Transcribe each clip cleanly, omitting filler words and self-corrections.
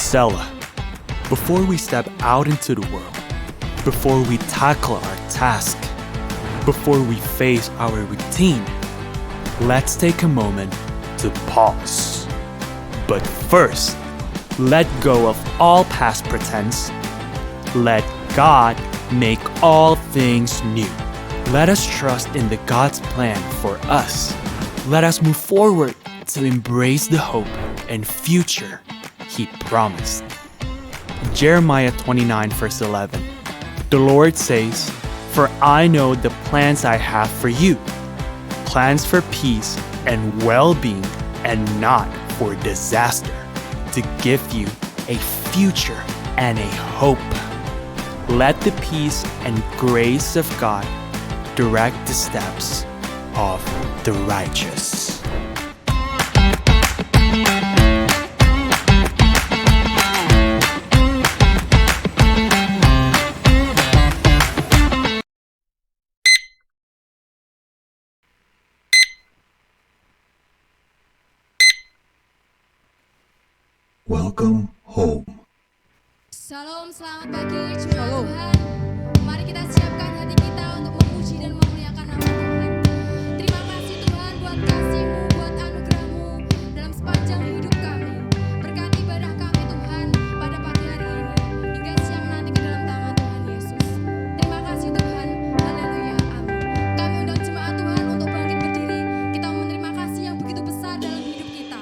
Selah. Before we step out into the world, before we tackle our task, before we face our routine, let's take a moment to pause. But first, let go of all past pretense. Let God make all things new. Let us trust in the God's plan for us. Let us move forward to embrace the hope and future He promised. Jeremiah 29 verse 11. The Lord says, "For I know the plans I have for you, plans for peace and well-being and not for disaster, to give you a future and a hope." Let the peace and grace of God direct the steps of the righteous. Welcome home. Shalom, selamat pagi jemaat Tuhan. Mari kita siapkan hati kita untuk memuji dan memuliakan nama Tuhan. Terima kasih Tuhan buat kasih-Mu, buat anugerah-Mu dalam sepanjang hidup kami. Berkati ibadah kami Tuhan pada pagi hari ini hingga siang nanti ke dalam tangan Tuhan Yesus. Terima kasih Tuhan. Haleluya. Amin. Kami undang jemaat Tuhan untuk bangkit berdiri. Kita menerima kasih yang begitu besar dalam hidup kita.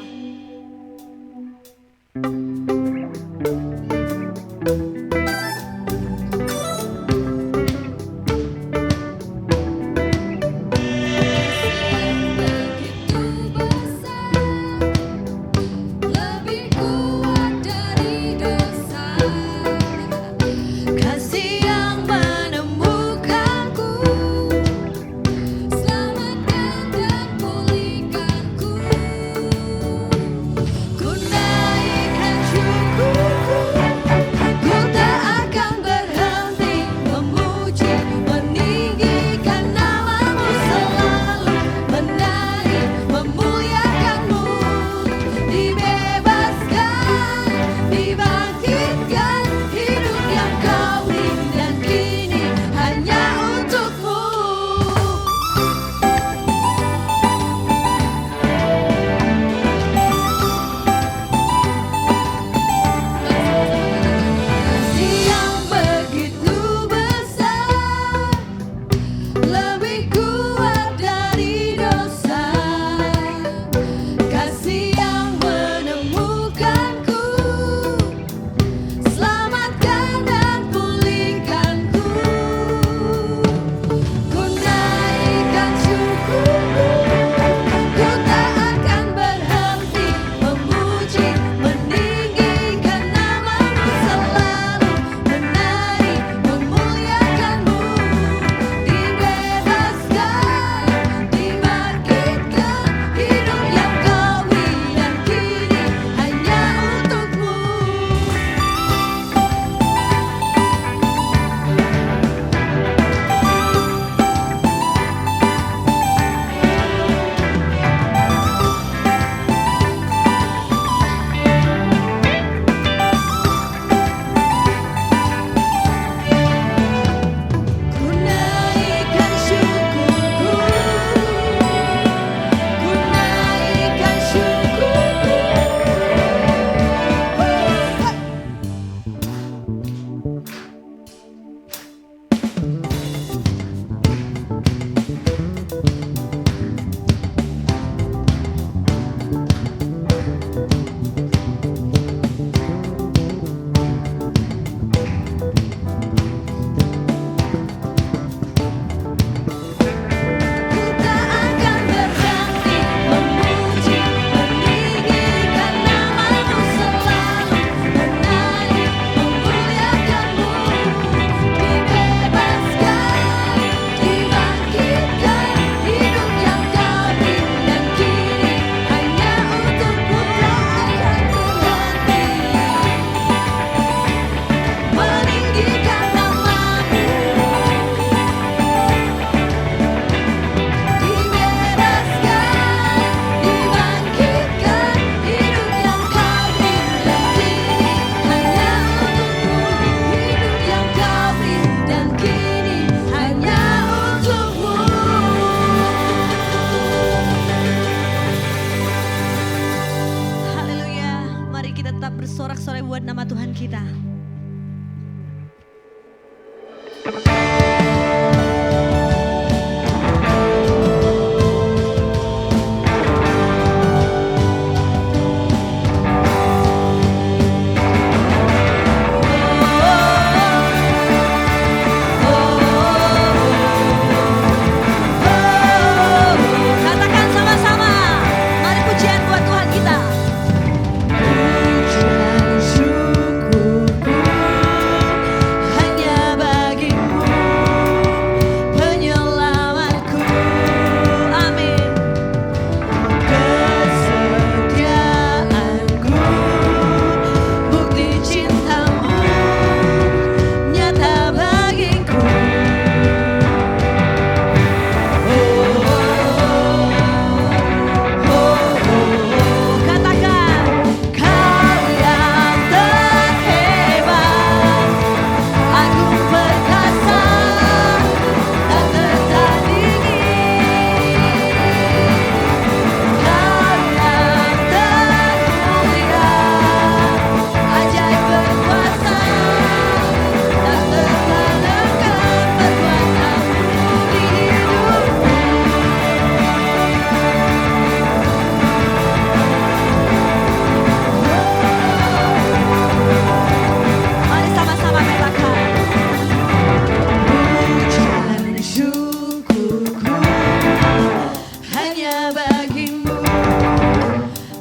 bagimu,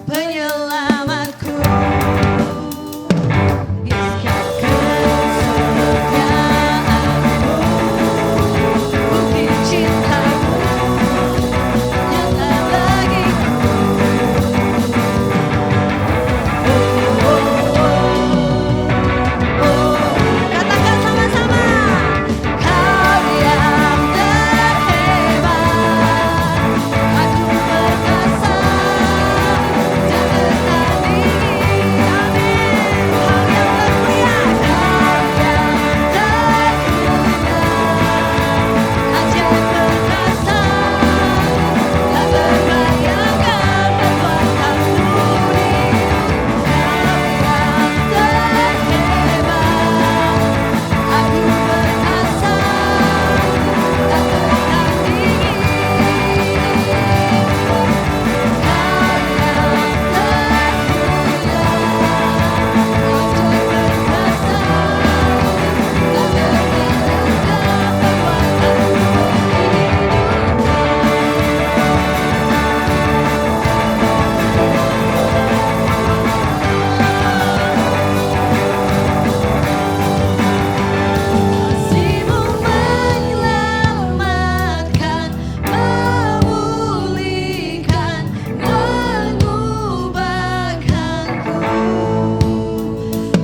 penyelamatku. Yesuskan kesetiaanmu, bukti cintamu nyata bagiku. Katakan sama-sama, Kau yang terhebat, Aku perkasa, tak tertandingi. Amin. Kau yang termulia, Kau yang termulia, ajaib perkasa, tak terbayangkan kekuatan budi. Kau yang terhebat, Aku perkasa, tak tertandingi. Kasih-Mu menyelamatkan, memulihkan, mengubahkanku.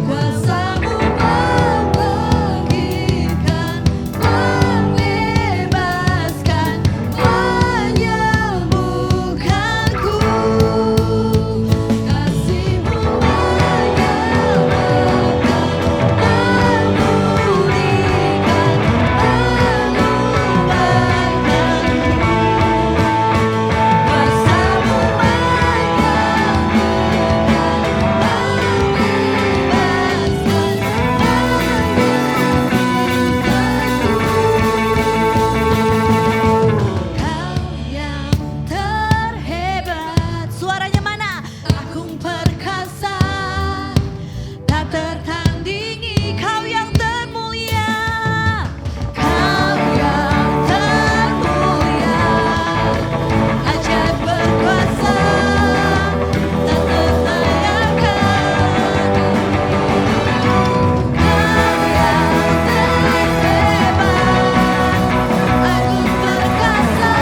Kuasa-Mu membangkitkan, membebaskan, menyembuhkanku. Kasih-Mu menyelamatkan, memulihkan, mengubahkanku. Kuasa-Mu Kau yang terhebat. Suaranya mana? Agung perkasa, tak tertandingi. Kau yang termulia, Kau yang termulia, ajaib berkuasa, tak tertayangkan. Kau yang terhebat, agung perkasa, tak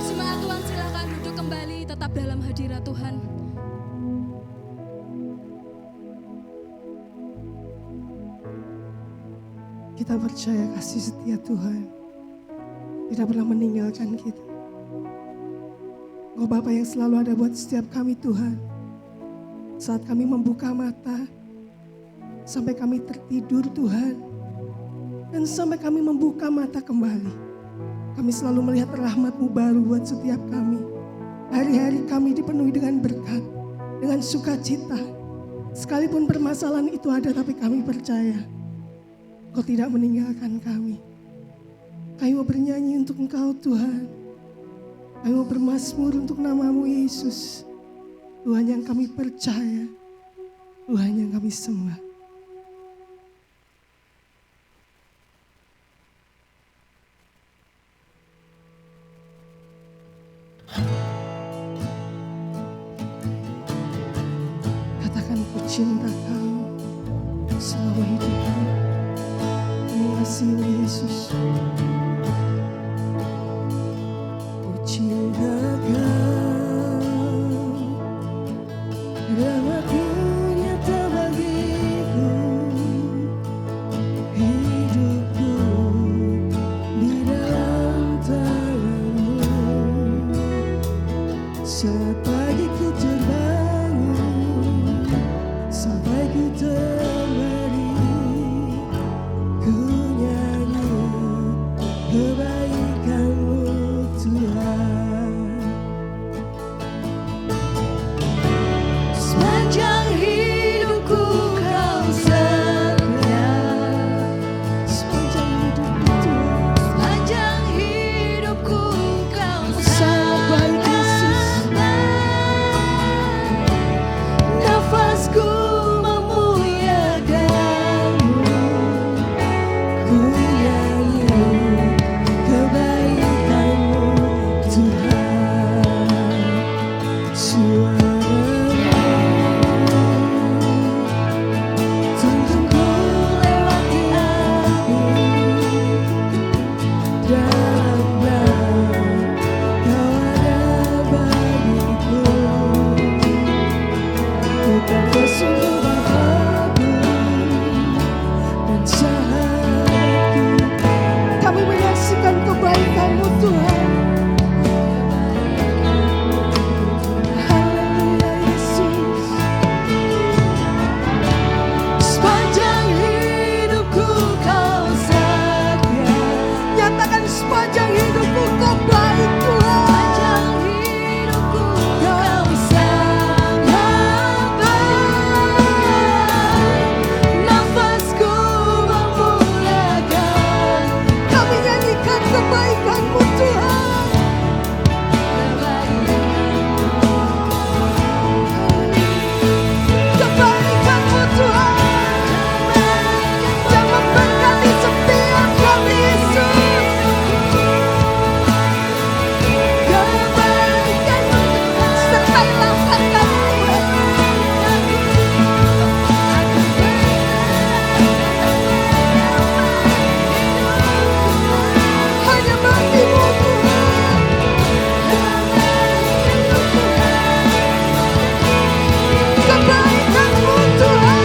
Jemaat Tuhan, silakan duduk kembali, tetap dalam hadirat Tuhan. Kita percaya kasih setia Tuhan tidak pernah meninggalkan kita. Engkau Bapa yang selalu ada buat setiap kami Tuhan. Saat kami membuka mata, sampai kami tertidur Tuhan, dan sampai kami membuka mata kembali, kami selalu melihat rahmat-Mu baru buat setiap kami. Hari-hari kami dipenuhi dengan berkat, dengan sukacita. Sekalipun permasalahan itu ada, tapi kami percaya Engkau tidak meninggalkan kami. Kami mau bernyanyi untuk Engkau Tuhan. Kami mau bermazmur untuk nama-Mu Yesus. Tuhan yang kami percaya, Tuhan yang kami sembah. Katakan ku cinta Kau selama hidupku. Mengasihi Yesus. Ku cinta Kau, rahmat-Mu nyata bagiku. Hidupku di dalam tangan-Mu. Saat pagi ku terbangun, sampai ku terbaring, ku nyanyi Sepanjang hidupku kau baik Tuhan. Sepanjang hidupku kau sangat baik. Nafasku memuliakan Kami nyanyikan kebaikan-Mu Tuhan. Kebaikan-Mu Tuhan yang memberkati setiap kami Yesus. Kebaikan-Mu sertai langkah kami Tuhan. Hanya bagi-Mu Tuhan. Kebaikan-Mu Tuhan.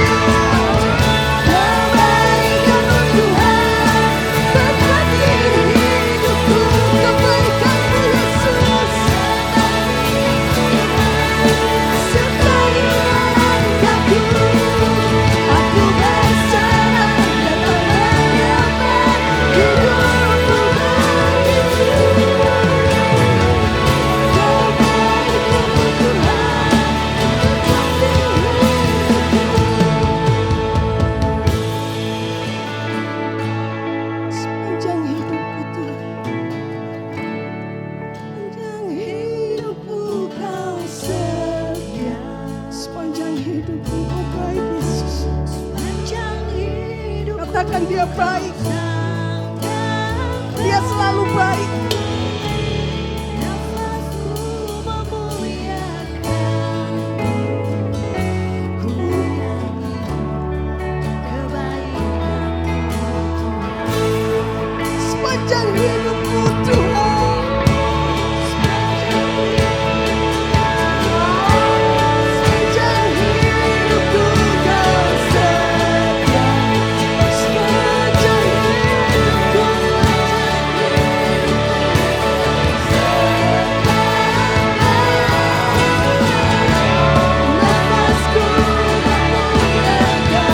Kebaikan-Mu Tuhan. Berkati hidupku. Kebaikan-Mu Yesus. Sertai langkahku. Aku berserah dan menyerahkan hidupku bagimu. Kebaikan-Mu Tuhan. Sepanjang hidupku Tuhan, sepanjang hidupku kau setia. Sepanjang hidupku kau baik Yesus. Sepanjang hidup Katakan dia baik, dia selalu baik. nafasku memuliakan. Ku nyanyi kebaikan-Mu Sepanjang hidupku Tuhan. Sepanjang hidupku kau setia. Sepanjang hidupku nafasku memuliakan.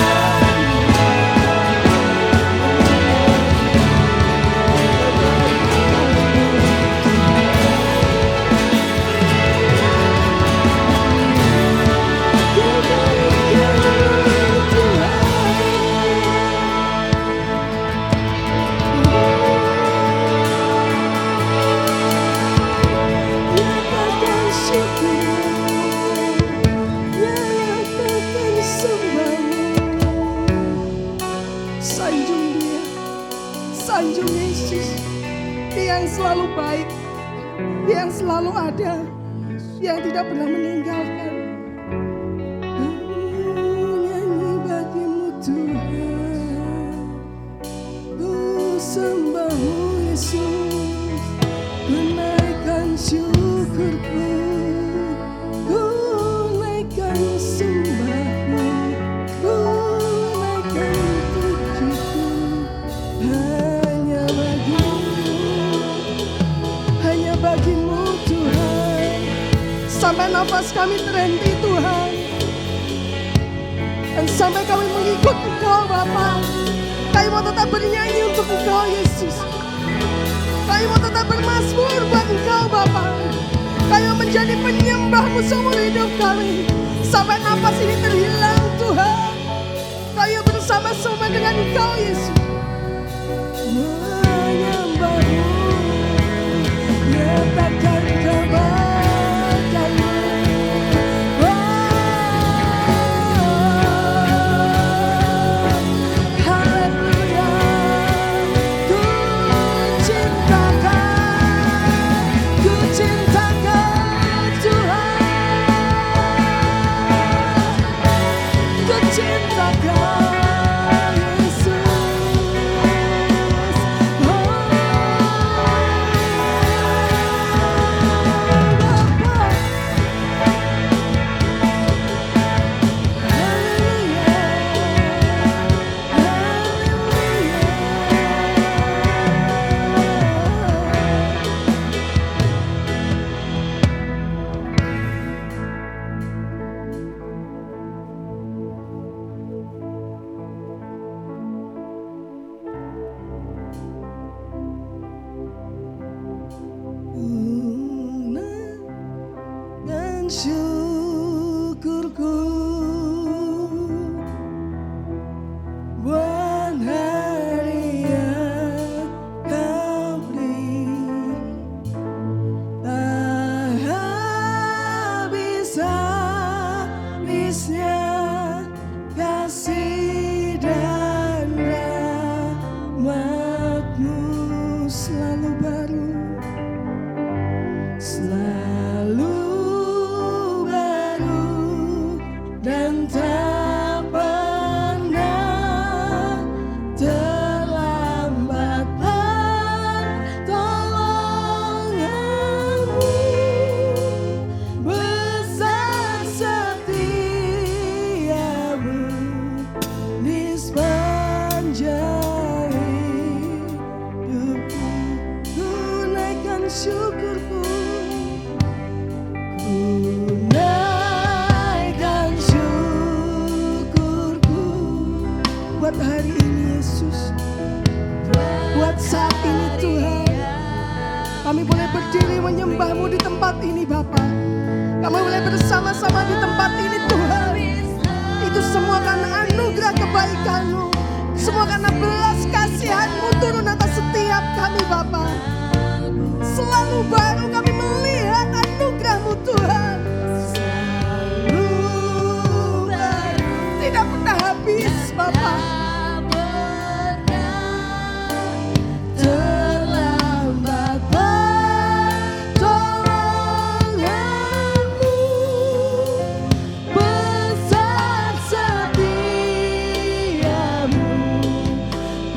Nyatakan syukur, nyatakan sembahmu. Sanjung dia, sanjung Yesus. Dia yang selalu baik, dia yang selalu ada, dia yang tidak pernah meninggalkan. Nyanyi bagimu Tuhan, ku sembahmu Yesus, ku naikkan syukurku, ku naikkan sembahmu, ku naikkan pujiku, hanya bagimu Tuhan. Sampai nafas kami terhenti Tuhan, dan sampai kami mengikut Engkau Bapa. Kami mau tetap bernyanyi untuk Engkau Yesus. Kami mau tetap bermazmur buat Engkau Bapa. Kami mau menjadi penyembah-Mu seumur hidup kami. Sampai nafas ini terhilang Tuhan, kami bersama-sama dengan Engkau Yesus. Menyembah-Mu, nyatakan kebaikan-Mu. Haleluya, ku cintakan Tuhan, ku cintakan Yesus. syukurku buat hari yang kau beri. Tak habis-habisnya kasih dan rahmat-Mu selalu baru, selalu baru, dan tak pernah terlambat pertolongan-Mu. Besar setiamu di sepanjang hidupku. Ku naikkan syukurku, ku naikkan syukurku buat hari ini Yesus, buat saat ini Tuhan. Kami boleh berdiri menyembah-Mu di tempat ini Bapa. Kami boleh bersama-sama di tempat ini Tuhan. Itu semua karena anugerah kebaikan-Mu, semua karena belas kasihan-Mu turun atas setiap kami Bapa. Selalu baru kami melihat anugerah-Mu Tuhan. Selalu baru, tidak pernah habis Bapa. Terlambat pertolongan-Mu. Besar setiamu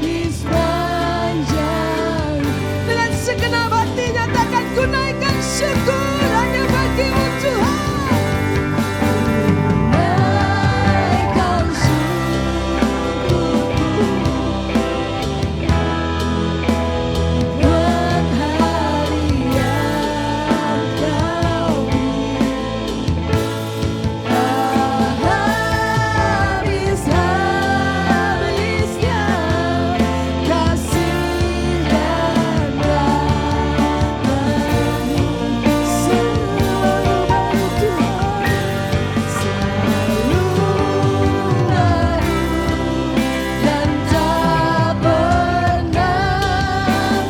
di sepanjang. Dengan segenap hati nyatakan, ku naikkan syukur hanya bagi-Mu Tuhan. Naikkan syukurku buat hari yang kau tak habis-habisnya kasih dan rahmat-Mu selalu baru Tuhan, selalu baru, dan tak pernah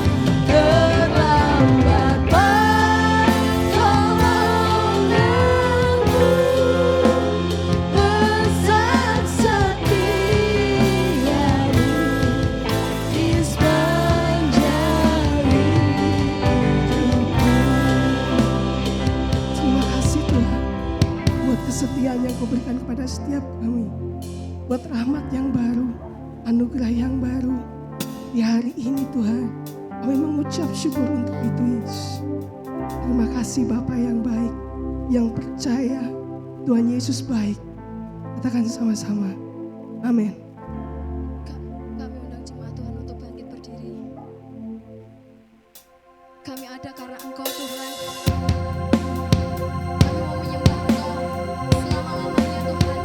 terlambat pertolongan-Mu. Besar setiamu di sepanjang hidupku. Terima kasih Tuhan buat kesetiaan yang Kau berikan kepada setiap kami, buat rahmat yang baru, anugerah yang baru di hari ini Tuhan. Kami mengucap syukur untuk itu Yesus. Terima kasih Bapa yang baik, yang percaya Tuhan Yesus baik. Katakan sama-sama, amin. Kami undang jemaat Tuhan untuk bangkit berdiri. Kami ada karena Engkau Tuhan. Kami mau menyembah Engkau selama-lamanya Tuhan.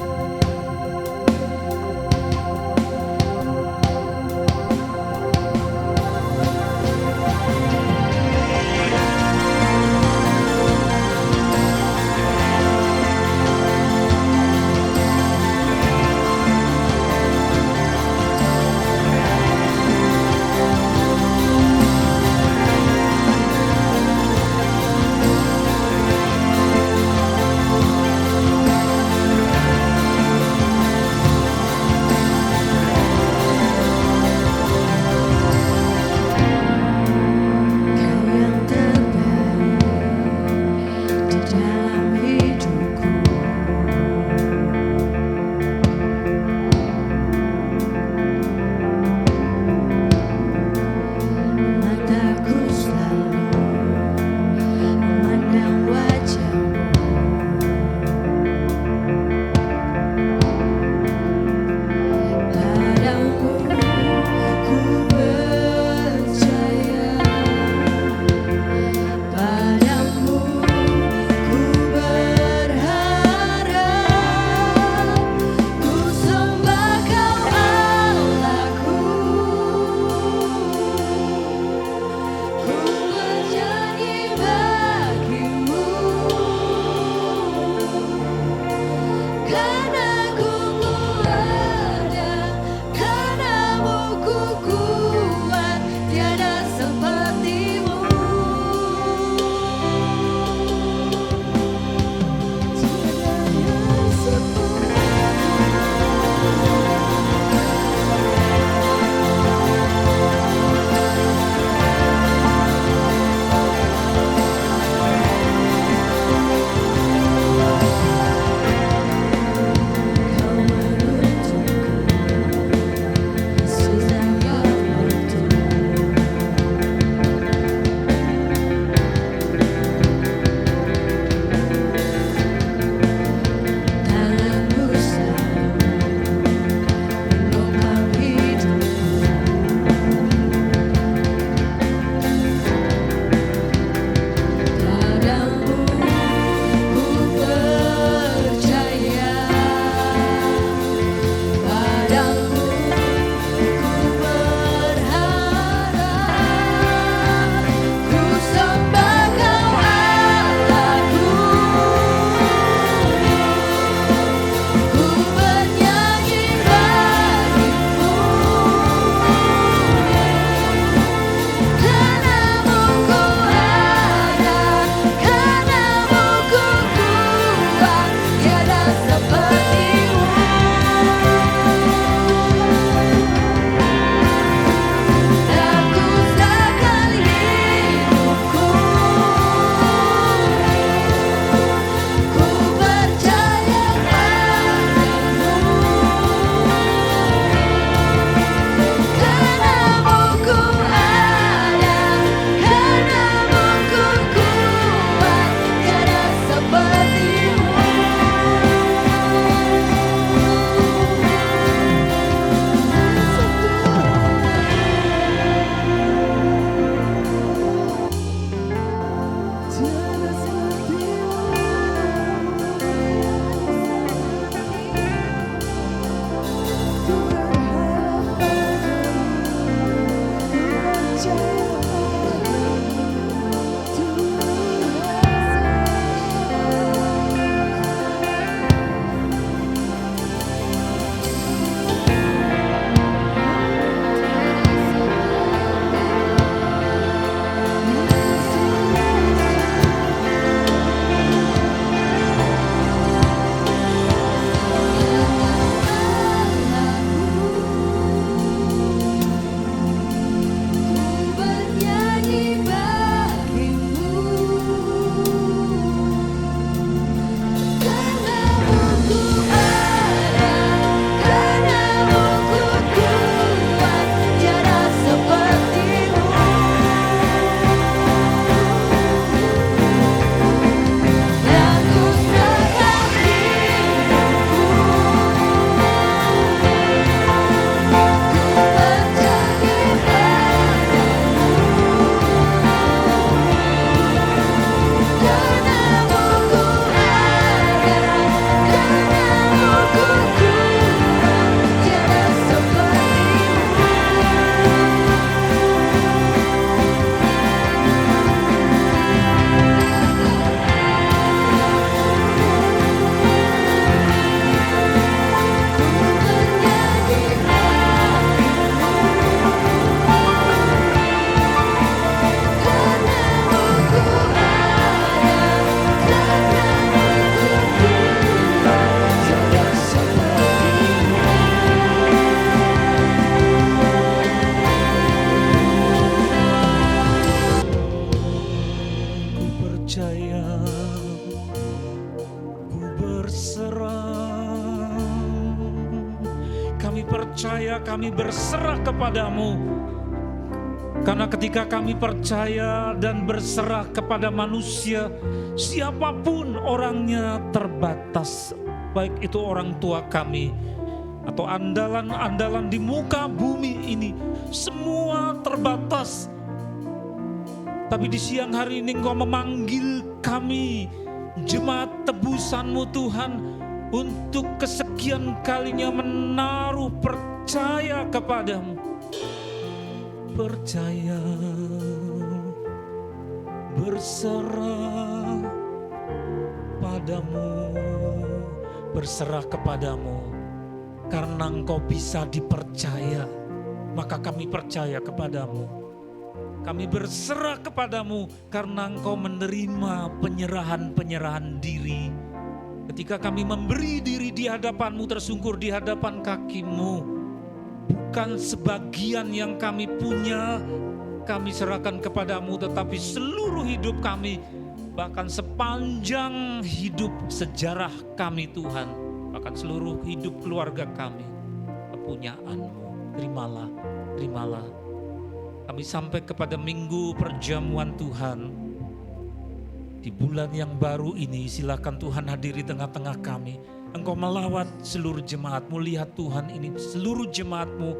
percaya, ku berserah. Kami percaya, kami berserah kepadamu. Karena ketika kami percaya dan berserah kepada manusia, siapapun orangnya terbatas. Baik itu orang tua kami atau andalan-andalan di muka bumi ini, semua terbatas. Tapi di siang hari ini Engkau memanggil kami, jemaat tebusan-Mu Tuhan, untuk kesekian kalinya menaruh percaya kepadamu. Percaya, berserah padamu, berserah kepadamu. Karena Engkau bisa dipercaya, maka kami percaya kepadamu. Kami berserah kepadamu karena Engkau menerima penyerahan-penyerahan diri. Ketika kami memberi diri di hadapan-Mu, tersungkur di hadapan kaki-Mu, bukan sebagian yang kami punya, kami serahkan kepadamu, tetapi seluruh hidup kami, bahkan sepanjang hidup sejarah kami Tuhan, bahkan seluruh hidup keluarga kami, kepunyaan-Mu. Terimalah, terimalah. Kami sampai kepada minggu perjamuan Tuhan. Di bulan yang baru ini, silakan Tuhan hadir di tengah-tengah kami. Engkau melawat seluruh jemaat-Mu. Lihat Tuhan ini seluruh jemaat-Mu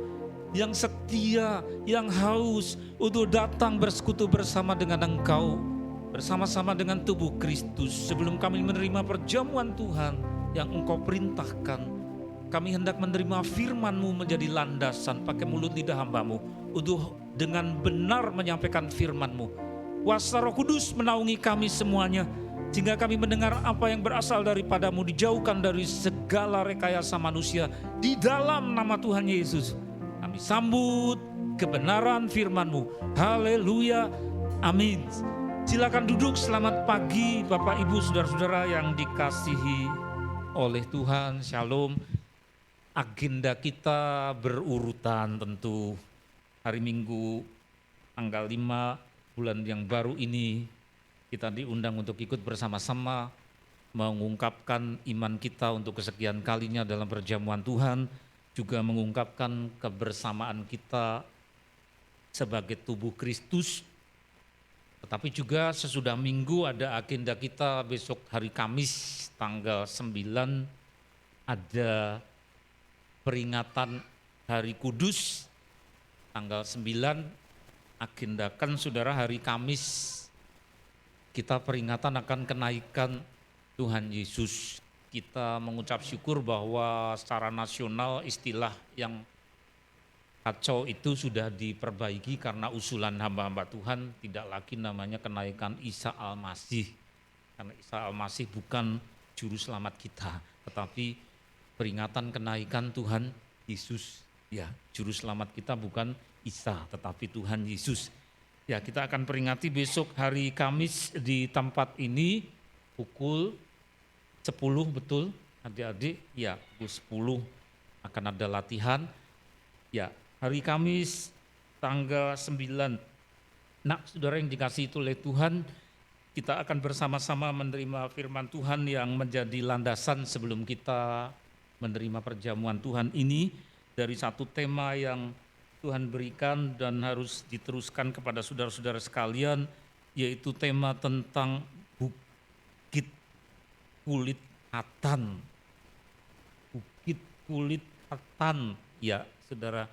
yang setia, yang haus untuk datang bersekutu bersama dengan Engkau, bersama-sama dengan tubuh Kristus. Sebelum kami menerima perjamuan Tuhan yang Engkau perintahkan, kami hendak menerima firman-Mu menjadi landasan. Pakai mulut lidah hamba-Mu untuk dengan benar menyampaikan firman-Mu. Kuasa Roh Kudus menaungi kami semuanya, sehingga kami mendengar apa yang berasal daripada-Mu, dijauhkan dari segala rekayasa manusia. Di dalam nama Tuhan Yesus, kami sambut kebenaran firman-Mu. Haleluya, amin. Silakan duduk. Selamat pagi Bapak Ibu Saudara-saudara yang dikasihi oleh Tuhan. Shalom. Agenda kita berurutan tentu. Hari Minggu tanggal 5 bulan yang baru ini, kita diundang untuk ikut bersama-sama mengungkapkan iman kita untuk kesekian kalinya dalam perjamuan Tuhan, juga mengungkapkan kebersamaan kita sebagai tubuh Kristus. Tetapi juga sesudah minggu ada agenda kita besok hari Kamis tanggal 9 ada peringatan Hari Kudus tanggal 9. Agendakan saudara hari Kamis kita peringatan akan kenaikan Tuhan Yesus. Kita mengucap syukur bahwa secara nasional istilah yang kacau itu sudah diperbaiki karena usulan hamba-hamba Tuhan, tidak lagi namanya kenaikan Isa Al-Masih. Karena Isa Al-Masih bukan juru selamat kita, tetapi peringatan kenaikan Tuhan Yesus. Ya, juru selamat kita bukan Isa, tetapi Tuhan Yesus. Ya, kita akan peringati besok hari Kamis di tempat ini pukul 10, betul adik-adik? Ya, pukul 10 akan ada latihan. Ya, hari Kamis tanggal 9. Nah, saudara yang dikasihi oleh Tuhan, kita akan bersama-sama menerima firman Tuhan yang menjadi landasan sebelum kita menerima perjamuan Tuhan ini dari satu tema yang Tuhan berikan dan harus diteruskan kepada saudara-saudara sekalian, yaitu tema tentang bukit kulit katan. Bukit kulit katan, ya saudara,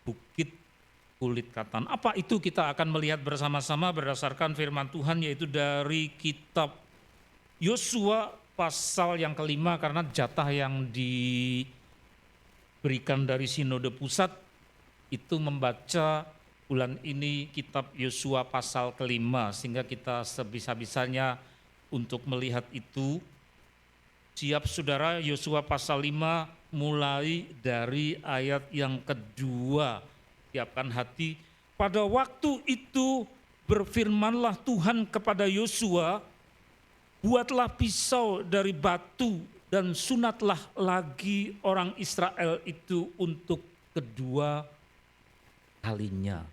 bukit kulit katan. Apa itu kita akan melihat bersama-sama berdasarkan firman Tuhan, yaitu dari kitab Yosua pasal yang kelima, karena jatah yang diberikan dari Sinode Pusat itu membaca bulan ini kitab Yosua pasal kelima, sehingga kita sebisa-bisanya untuk melihat itu. Siap saudara, Yosua pasal 5 mulai dari ayat yang kedua. Siapkan hati. Pada waktu itu berfirmanlah Tuhan kepada Yosua, buatlah pisau dari batu dan sunatlah lagi orang Israel itu untuk kedua kalinya.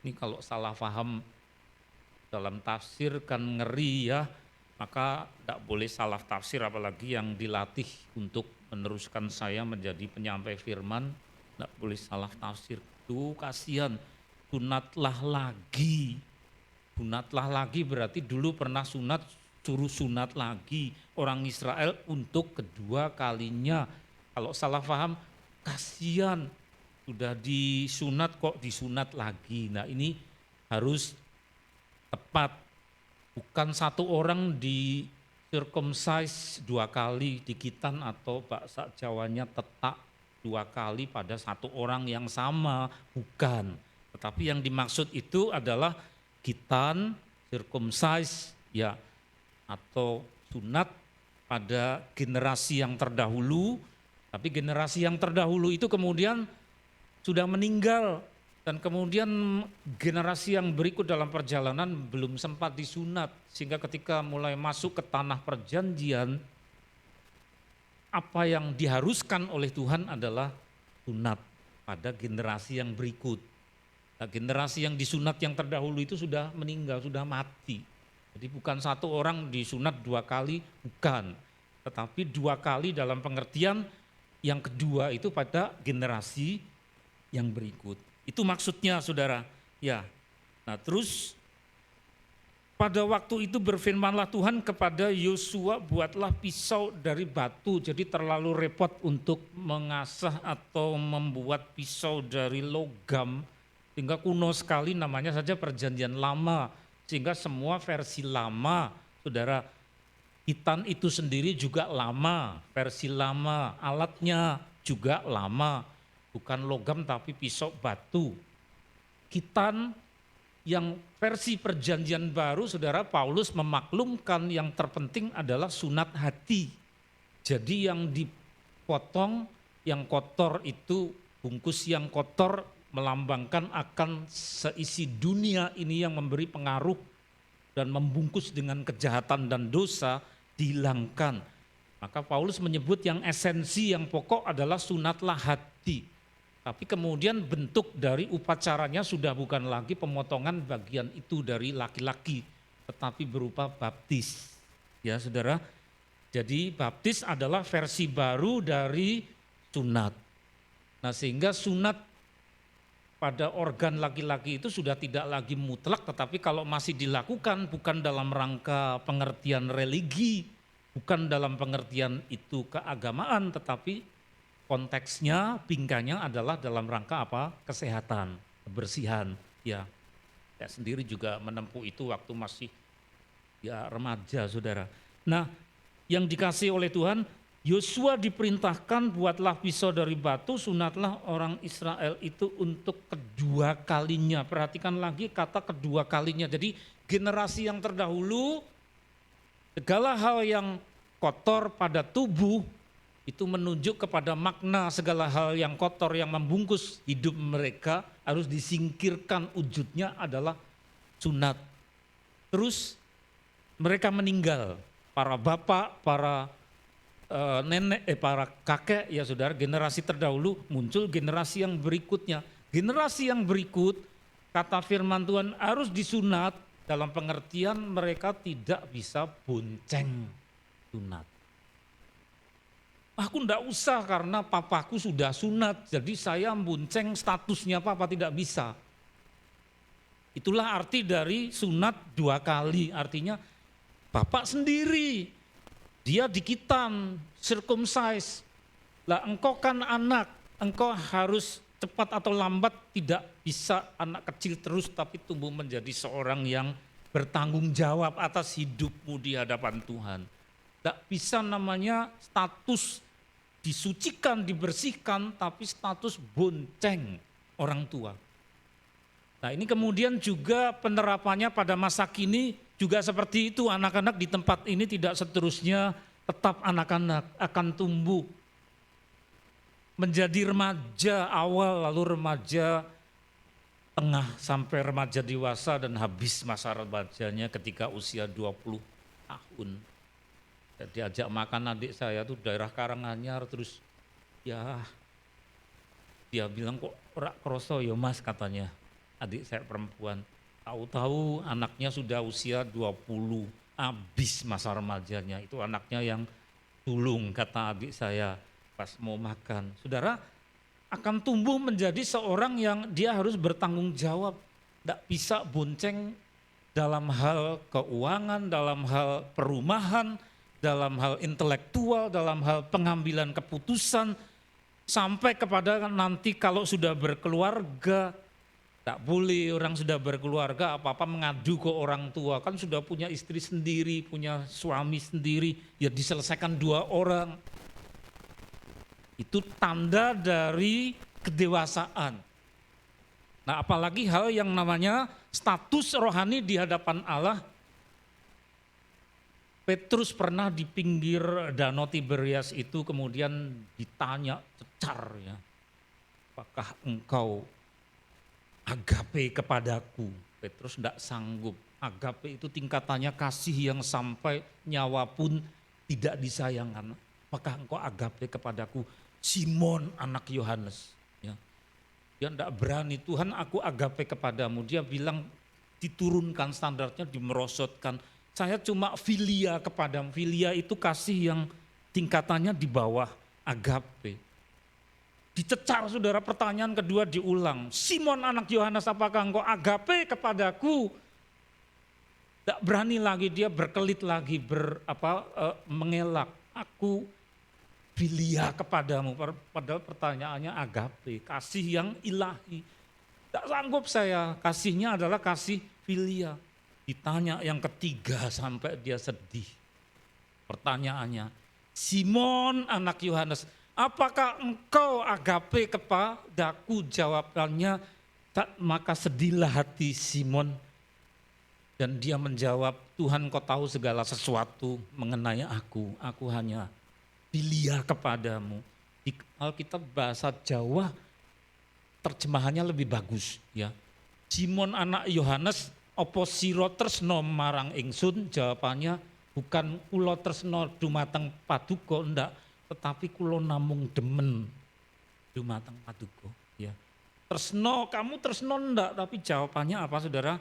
Ini kalau salah paham dalam tafsir kan ngeri ya, maka tidak boleh salah tafsir, apalagi yang dilatih untuk meneruskan saya menjadi penyampai firman, tidak boleh salah tafsir. Tuh kasihan, sunatlah lagi. Sunatlah lagi berarti dulu pernah sunat, suruh sunat lagi orang Israel untuk kedua kalinya. Kalau salah paham, kasihan sudah disunat kok disunat lagi. Nah ini harus tepat, bukan satu orang di circumcise 2 kali di Kitan atau bahasa Jawanya tetak 2 kali pada satu orang yang sama, bukan. Tetapi yang dimaksud itu adalah Kitan, circumcise ya, atau sunat pada generasi yang terdahulu, tapi generasi yang terdahulu itu kemudian sudah meninggal, dan kemudian generasi yang berikut dalam perjalanan belum sempat disunat, sehingga ketika mulai masuk ke tanah perjanjian, apa yang diharuskan oleh Tuhan adalah sunat pada generasi yang berikut. Nah, generasi yang disunat yang terdahulu itu sudah meninggal, sudah mati. Jadi bukan satu orang disunat 2 kali, bukan. Tetapi 2 kali dalam pengertian yang kedua itu pada generasi yang berikut. Itu maksudnya saudara. Ya. Nah terus pada waktu itu berfirmanlah Tuhan kepada Yosua, buatlah pisau dari batu. Jadi terlalu repot untuk mengasah atau membuat pisau dari logam, sehingga kuno sekali, namanya saja perjanjian lama. Sehingga semua versi lama, saudara, Kitan itu sendiri juga lama, versi lama, alatnya juga lama. Bukan logam tapi pisau batu. Kitan yang versi perjanjian baru, saudara, Paulus memaklumkan yang terpenting adalah sunat hati. Jadi yang dipotong, yang kotor itu, bungkus yang kotor melambangkan akan seisi dunia ini yang memberi pengaruh dan membungkus dengan kejahatan dan dosa, dihilangkan. Maka Paulus menyebut yang esensi, yang pokok adalah sunatlah hati. Tapi kemudian bentuk dari upacaranya sudah bukan lagi pemotongan bagian itu dari laki-laki, tetapi berupa baptis. Ya saudara, jadi baptis adalah versi baru dari sunat. Nah sehingga sunat pada organ laki-laki itu sudah tidak lagi mutlak, tetapi kalau masih dilakukan bukan dalam rangka pengertian religi, bukan dalam pengertian itu keagamaan, tetapi konteksnya, bingkanya adalah dalam rangka apa? Kesehatan, kebersihan. Ya, saya sendiri juga menempuh itu waktu masih ya remaja, saudara. Nah, yang dikasih oleh Tuhan, Yosua diperintahkan buatlah pisau dari batu, sunatlah orang Israel itu untuk kedua kalinya. Perhatikan lagi kata kedua kalinya. Jadi generasi yang terdahulu, segala hal yang kotor pada tubuh, itu menunjuk kepada makna segala hal yang kotor yang membungkus hidup mereka harus disingkirkan, wujudnya adalah sunat. Terus mereka meninggal, para bapak, para nenek, para kakek ya saudara, generasi terdahulu, muncul generasi yang berikutnya. Generasi yang berikut, kata firman Tuhan harus disunat dalam pengertian mereka tidak bisa bonceng sunat. Aku enggak usah karena papaku sudah sunat, jadi saya bonceng statusnya papa, tidak bisa. Itulah arti dari sunat 2 kali, artinya bapak sendiri, dia dikitan, circumcise. Lah engkau kan anak, engkau harus cepat atau lambat tidak bisa anak kecil terus, tapi tumbuh menjadi seorang yang bertanggung jawab atas hidupmu di hadapan Tuhan. Tidak bisa namanya status disucikan, dibersihkan, tapi status bonceng orang tua. Nah ini kemudian juga penerapannya pada masa kini juga seperti itu. Anak-anak di tempat ini tidak seterusnya tetap anak-anak, akan tumbuh menjadi remaja awal, lalu remaja tengah sampai remaja dewasa, dan habis masa remajanya ketika usia 20 tahun. Diajak makan adik saya tuh daerah Karanganyar, terus ya dia bilang kok ora kroso ya mas, katanya adik saya perempuan. Tahu-tahu anaknya sudah usia 20, habis masa remajanya. Itu anaknya yang tulung, kata adik saya pas mau makan. Saudara akan tumbuh menjadi seorang yang dia harus bertanggung jawab. Tidak bisa bonceng dalam hal keuangan, dalam hal perumahan, dalam hal intelektual, dalam hal pengambilan keputusan. Sampai kepada nanti kalau sudah berkeluarga, tak boleh orang sudah berkeluarga apa-apa mengadu ke orang tua. Kan sudah punya istri sendiri, punya suami sendiri, ya diselesaikan 2 orang. Itu tanda dari kedewasaan. Nah apalagi hal yang namanya status rohani di hadapan Allah. Petrus pernah di pinggir danau Tiberias itu kemudian ditanya cecar ya. Apakah engkau agape kepadaku? Petrus tidak sanggup. Agape itu tingkatannya kasih yang sampai nyawa pun tidak disayangkan. Apakah engkau agape kepadaku? Simon anak Yohanes. Ya. Dia tidak berani, Tuhan aku agape kepadamu. Dia bilang diturunkan standarnya, dimerosotkan. Saya cuma filia kepadamu. Filia itu kasih yang tingkatannya di bawah agape. Dicecar saudara, pertanyaan kedua diulang. Simon anak Yohanes apakah engkau agape kepadaku? Tidak berani lagi dia berkelit lagi, mengelak. Aku filia kepadamu, padahal pertanyaannya agape, kasih yang ilahi. Tak sanggup saya, kasihnya adalah kasih filia. Ditanya yang ketiga sampai dia sedih. Pertanyaannya, Simon anak Yohanes, apakah engkau agape kepadaku? Jawabannya, tak, maka sedihlah hati Simon. Dan dia menjawab, Tuhan kau tahu segala sesuatu mengenai aku hanya filia kepadamu. Di Alkitab bahasa Jawa terjemahannya lebih bagus ya. Simon anak Yohanes opo sira tresno marang ingsun? Jawabannya bukan kula tresno dumateng paduka ndak, tetapi kula namung demen dumateng paduka ya. Tresno, kamu tresno ndak, tapi jawabannya apa saudara?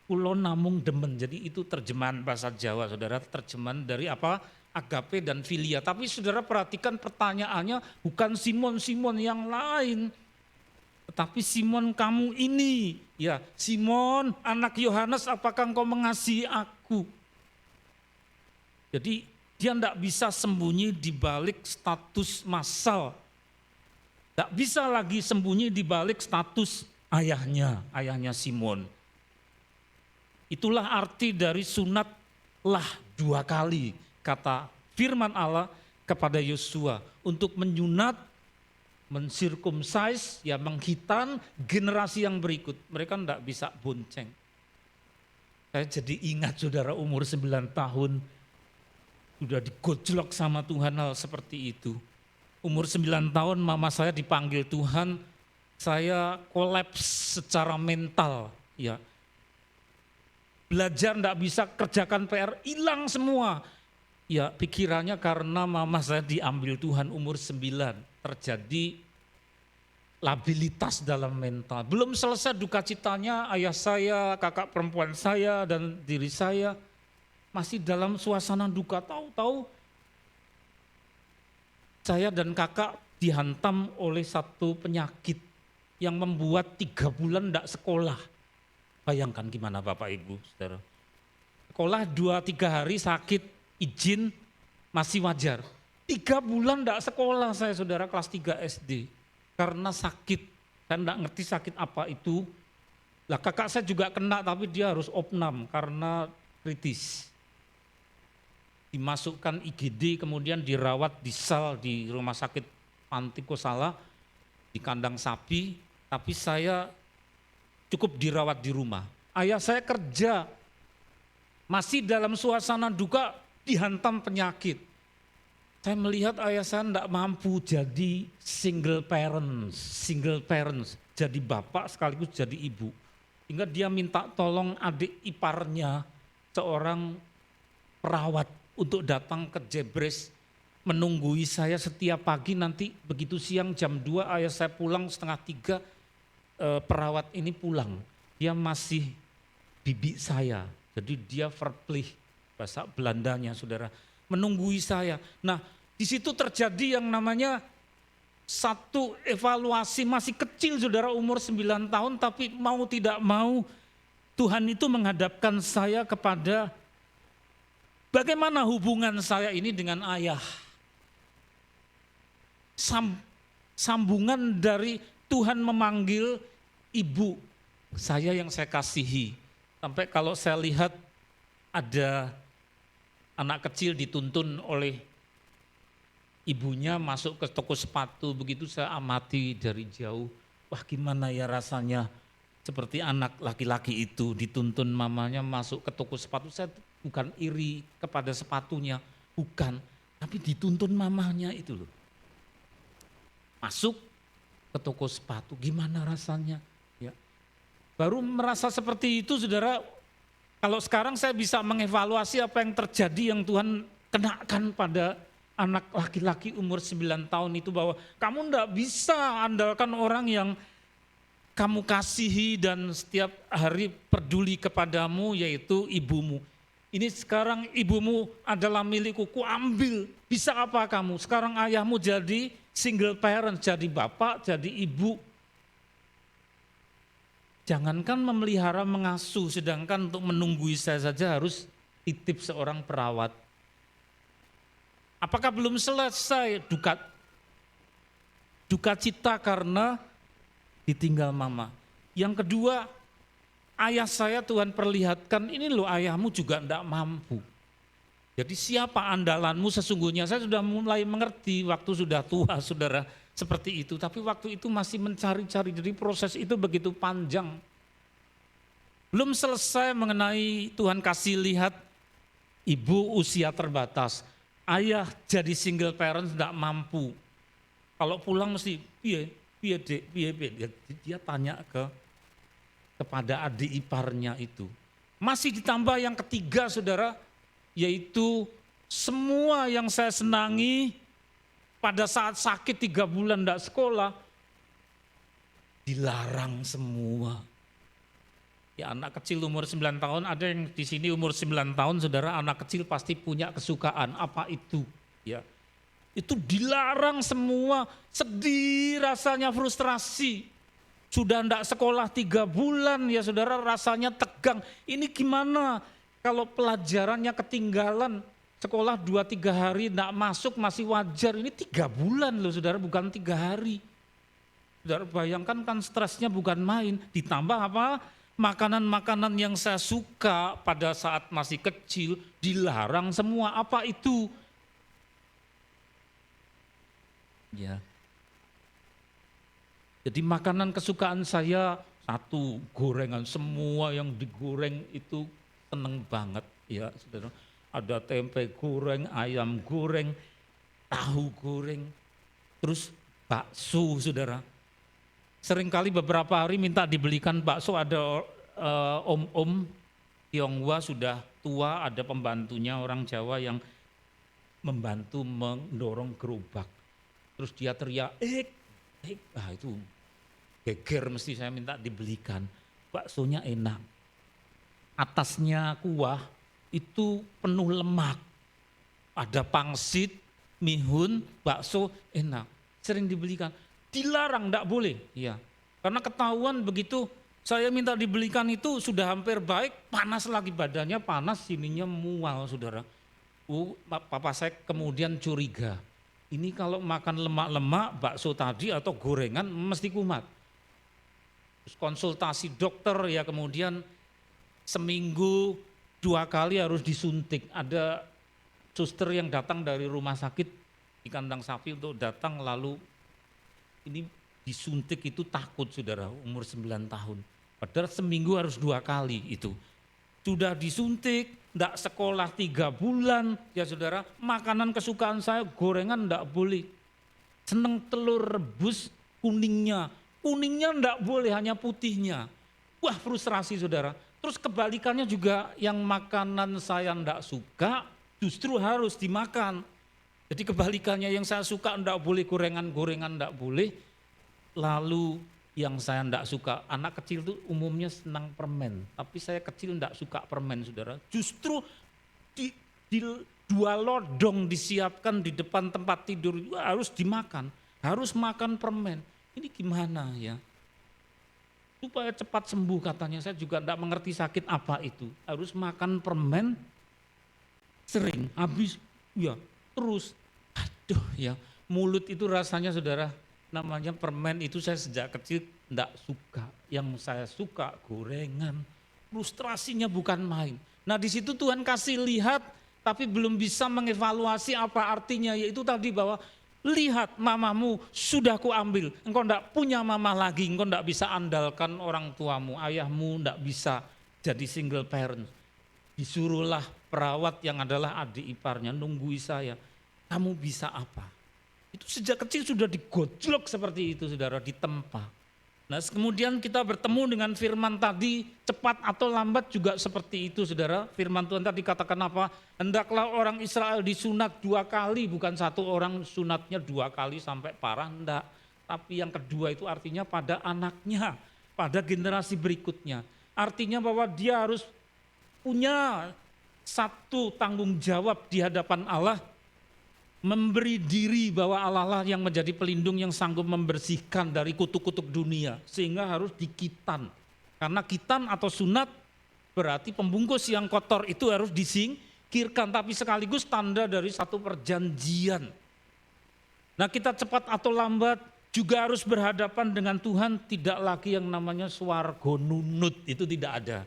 Kula namung demen. Jadi itu terjemahan bahasa Jawa saudara, terjemahan dari apa? Agape dan filia. Tapi saudara perhatikan pertanyaannya bukan Simon-Simon yang lain. Tetapi Simon kamu ini. Ya, Simon anak Yohanes apakah engkau mengasihi aku? Jadi dia tidak bisa sembunyi di balik status massal. Tidak bisa lagi sembunyi di balik status ayahnya Simon. Itulah arti dari sunatlah 2 kali. Kata firman Allah kepada Yosua untuk menyunat, mensirkumsais, ya menghitan generasi yang berikut. Mereka tidak bisa bonceng. Saya jadi ingat saudara umur 9 tahun sudah digojlok sama Tuhan hal seperti itu. Umur 9 tahun mama saya dipanggil Tuhan, saya kolaps secara mental. Ya. Belajar tidak bisa, kerjakan PR, hilang semua. Ya pikirannya karena mama saya diambil Tuhan umur 9, terjadi labilitas dalam mental. Belum selesai duka citanya ayah saya, kakak perempuan saya dan diri saya masih dalam suasana duka. Tahu-tahu saya dan kakak dihantam oleh satu penyakit yang membuat 3 bulan tidak sekolah. Bayangkan gimana Bapak Ibu saudara. Sekolah 2-3 hari sakit, izin masih wajar. 3 bulan tidak sekolah saya saudara, kelas 3 SD. Karena sakit, saya tidak ngerti sakit apa itu. Lah kakak saya juga kena tapi dia harus opnam karena kritis. Dimasukkan IGD kemudian dirawat di SAL di rumah sakit Panti Kosala di kandang sapi. Tapi saya cukup dirawat di rumah. Ayah saya kerja, masih dalam suasana duka, dihantam penyakit. Saya melihat ayah saya tidak mampu jadi single parents, jadi bapak sekaligus jadi ibu. Hingga dia minta tolong adik iparnya, seorang perawat untuk datang ke Jebres, menunggui saya setiap pagi, nanti begitu siang jam 2 ayah saya pulang 2:30, perawat ini pulang. Dia masih bibi saya. Jadi dia verplig, bahasa Belandanya saudara, menunggui saya. Nah di situ terjadi yang namanya satu evaluasi, masih kecil saudara, umur 9 tahun, tapi mau tidak mau Tuhan itu menghadapkan saya kepada bagaimana hubungan saya ini dengan ayah. Sambungan dari Tuhan memanggil ibu saya yang saya kasihi. Sampai kalau saya lihat ada anak kecil dituntun oleh ibunya masuk ke toko sepatu, begitu saya amati dari jauh. Wah gimana ya rasanya seperti anak laki-laki itu dituntun mamanya masuk ke toko sepatu. Saya bukan iri kepada sepatunya, bukan. Tapi dituntun mamanya itu loh. Masuk ke toko sepatu, gimana rasanya? Ya. Baru merasa seperti itu saudara, kalau sekarang saya bisa mengevaluasi apa yang terjadi yang Tuhan kenakan pada anak laki-laki umur 9 tahun itu, bahwa kamu enggak bisa andalkan orang yang kamu kasihi dan setiap hari peduli kepadamu, yaitu ibumu. Ini sekarang ibumu adalah milikku, ku ambil. Bisa apa kamu? Sekarang ayahmu jadi single parent, jadi bapak, jadi ibu. Jangankan memelihara, mengasuh, sedangkan untuk menunggui saya saja harus titip seorang perawat. Apakah belum selesai duka cita karena ditinggal mama? Yang kedua, ayah saya Tuhan perlihatkan, ini loh ayahmu juga tidak mampu. Jadi siapa andalanmu sesungguhnya? Saya sudah mulai mengerti waktu sudah tua saudara seperti itu. Tapi waktu itu masih mencari-cari, jadi proses itu begitu panjang. Belum selesai mengenai Tuhan kasih lihat ibu usia terbatas. Ayah jadi single parent tidak mampu. Kalau pulang mesti piye dek. Dia tanya kepada adik iparnya itu. Masih ditambah yang ketiga saudara, yaitu semua yang saya senangi pada saat sakit 3 bulan tidak sekolah, dilarang semua. Ya anak kecil umur 9 tahun, ada yang di sini umur 9 tahun saudara, anak kecil pasti punya kesukaan, apa itu? Ya, itu dilarang semua, sedih rasanya, frustrasi. Sudah tidak sekolah 3 bulan ya saudara, rasanya tegang. Ini gimana kalau pelajarannya ketinggalan, sekolah 2-3 hari tidak masuk masih wajar. Ini 3 bulan loh saudara, bukan 3 hari. Saudara bayangkan kan stresnya bukan main. Ditambah apa? Makanan-makanan yang saya suka pada saat masih kecil dilarang semua. Apa itu? Ya. Jadi makanan kesukaan saya, satu, gorengan. Semua yang digoreng itu seneng banget ya saudara. Ada tempe goreng, ayam goreng, tahu goreng, terus bakso saudara. Seringkali beberapa hari minta dibelikan bakso, ada om-om Tionghoa sudah tua, ada pembantunya orang Jawa yang membantu mendorong gerobak. Terus dia teriak, ah itu geger, mesti saya minta dibelikan. Baksonya enak, atasnya kuah itu penuh lemak. Ada pangsit, mihun, bakso enak. Sering dibelikan. Dilarang, enggak boleh. Ya. Karena ketahuan begitu saya minta dibelikan itu sudah hampir baik, panas lagi badannya, panas sininya mual saudara. Papa saya kemudian curiga. Ini kalau makan lemak-lemak, bakso tadi atau gorengan mesti kumat. Terus konsultasi dokter ya, kemudian seminggu 2 kali harus disuntik. Ada suster yang datang dari rumah sakit di kandang sapi untuk datang, lalu ini disuntik itu takut saudara, umur 9 tahun. Padahal seminggu harus 2 kali itu. Sudah disuntik, enggak sekolah 3 bulan ya saudara, makanan kesukaan saya gorengan enggak boleh. Seneng telur rebus kuningnya enggak boleh, hanya putihnya. Wah frustrasi saudara. Terus kebalikannya juga, yang makanan saya enggak suka justru harus dimakan. Jadi kebalikannya, yang saya suka enggak boleh, gorengan-gorengan enggak boleh. Lalu yang saya enggak suka. Anak kecil tuh umumnya senang permen, tapi saya kecil enggak suka permen, saudara. Justru di 2 lodong disiapkan di depan tempat tidur, harus dimakan, harus makan permen. Ini gimana ya? Supaya cepat sembuh katanya, saya juga enggak mengerti sakit apa itu. Harus makan permen sering, habis, ya terus. Aduh ya, mulut itu rasanya, saudara, namanya permen itu saya sejak kecil enggak suka. Yang saya suka gorengan, frustrasinya bukan main. Nah di situ Tuhan kasih lihat, tapi belum bisa mengevaluasi apa artinya, yaitu tadi bahwa lihat mamamu sudah kuambil, engkau enggak punya mama lagi, engkau enggak bisa andalkan orang tuamu, ayahmu enggak bisa jadi single parent. Disuruhlah perawat yang adalah adik iparnya nunggui saya, kamu bisa apa? Itu sejak kecil sudah digojlok seperti itu, saudara, ditempa. Nah kemudian kita bertemu dengan firman tadi, cepat atau lambat juga seperti itu, saudara. Firman Tuhan tadi katakan apa? Hendaklah orang Israel disunat 2 kali, bukan 1 orang sunatnya 2 kali sampai parah, enggak. Tapi yang kedua itu artinya pada anaknya, pada generasi berikutnya. Artinya bahwa dia harus punya satu tanggung jawab di hadapan Allah, memberi diri bahwa Allah lah yang menjadi pelindung yang sanggup membersihkan dari kutuk-kutuk dunia, sehingga harus dikitan. Karena kitan atau sunat berarti pembungkus yang kotor itu harus disingkirkan, tapi sekaligus tanda dari satu perjanjian. Nah kita cepat atau lambat juga harus berhadapan dengan Tuhan, tidak lagi yang namanya swargo nunut, itu tidak ada.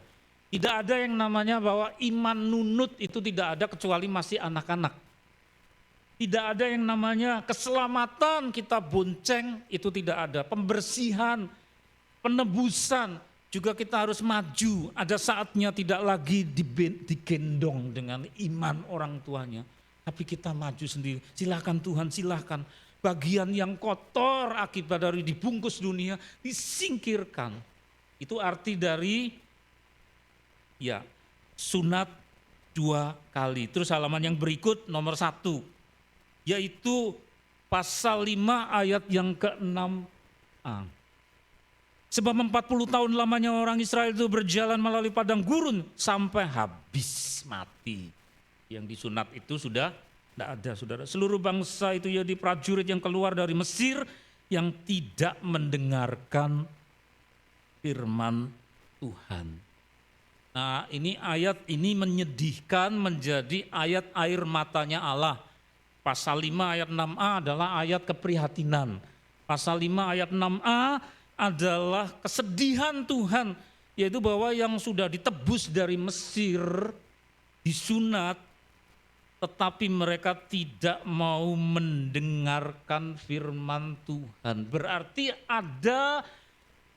Tidak ada yang namanya bahwa iman nunut, itu tidak ada kecuali masih anak-anak. Tidak ada yang namanya keselamatan kita bonceng, itu tidak ada. Pembersihan, penebusan juga kita harus maju. Ada saatnya tidak lagi digendong dengan iman orang tuanya, tapi kita maju sendiri. Silakan Tuhan, silakan. Bagian yang kotor akibat dari dibungkus dunia disingkirkan. Itu arti dari ya sunat 2 kali. Terus halaman yang berikut nomor 1. Yaitu pasal 5 ayat yang ke-6a. Sebab 40 tahun lamanya orang Israel itu berjalan melalui padang gurun sampai habis mati. Yang disunat itu sudah tidak ada, saudara. Seluruh bangsa itu jadi prajurit yang keluar dari Mesir yang tidak mendengarkan firman Tuhan. Nah ini ayat ini menyedihkan, menjadi ayat air matanya Allah. Pasal 5 ayat 6a adalah ayat keprihatinan. Pasal 5 ayat 6a adalah kesedihan Tuhan, yaitu bahwa yang sudah ditebus dari Mesir disunat, tetapi mereka tidak mau mendengarkan firman Tuhan. Berarti ada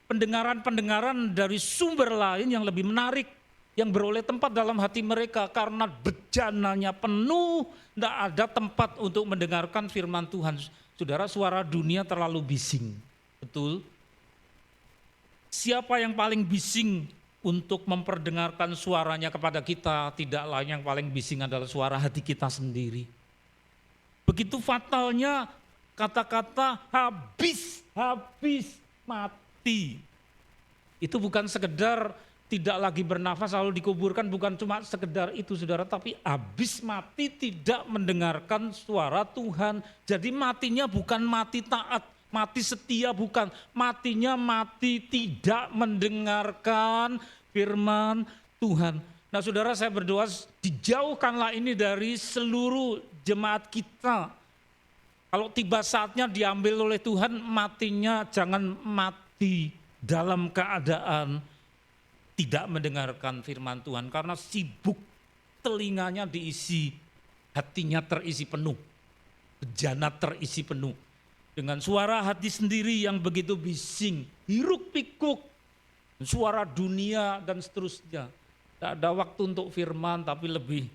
pendengaran-pendengaran dari sumber lain yang lebih menarik, yang beroleh tempat dalam hati mereka karena bejananya penuh, tidak ada tempat untuk mendengarkan firman Tuhan. Saudara, suara dunia terlalu bising, betul? Siapa yang paling bising untuk memperdengarkan suaranya kepada kita? Tidak lain, yang paling bising adalah suara hati kita sendiri. Begitu fatalnya kata-kata habis, mati. Itu bukan sekedar tidak lagi bernafas lalu dikuburkan, bukan cuma sekedar itu, saudara, tapi habis mati tidak mendengarkan suara Tuhan. Jadi matinya bukan mati taat, mati setia, bukan. Matinya mati tidak mendengarkan firman Tuhan. Nah saudara, saya berdoa dijauhkanlah ini dari seluruh jemaat kita. Kalau tiba saatnya diambil oleh Tuhan, matinya jangan mati dalam keadaan tidak mendengarkan firman Tuhan, karena sibuk, telinganya diisi, hatinya terisi penuh, bejana terisi penuh dengan suara hati sendiri yang begitu bising, hiruk pikuk, suara dunia dan seterusnya. Tidak ada waktu untuk firman, tapi lebih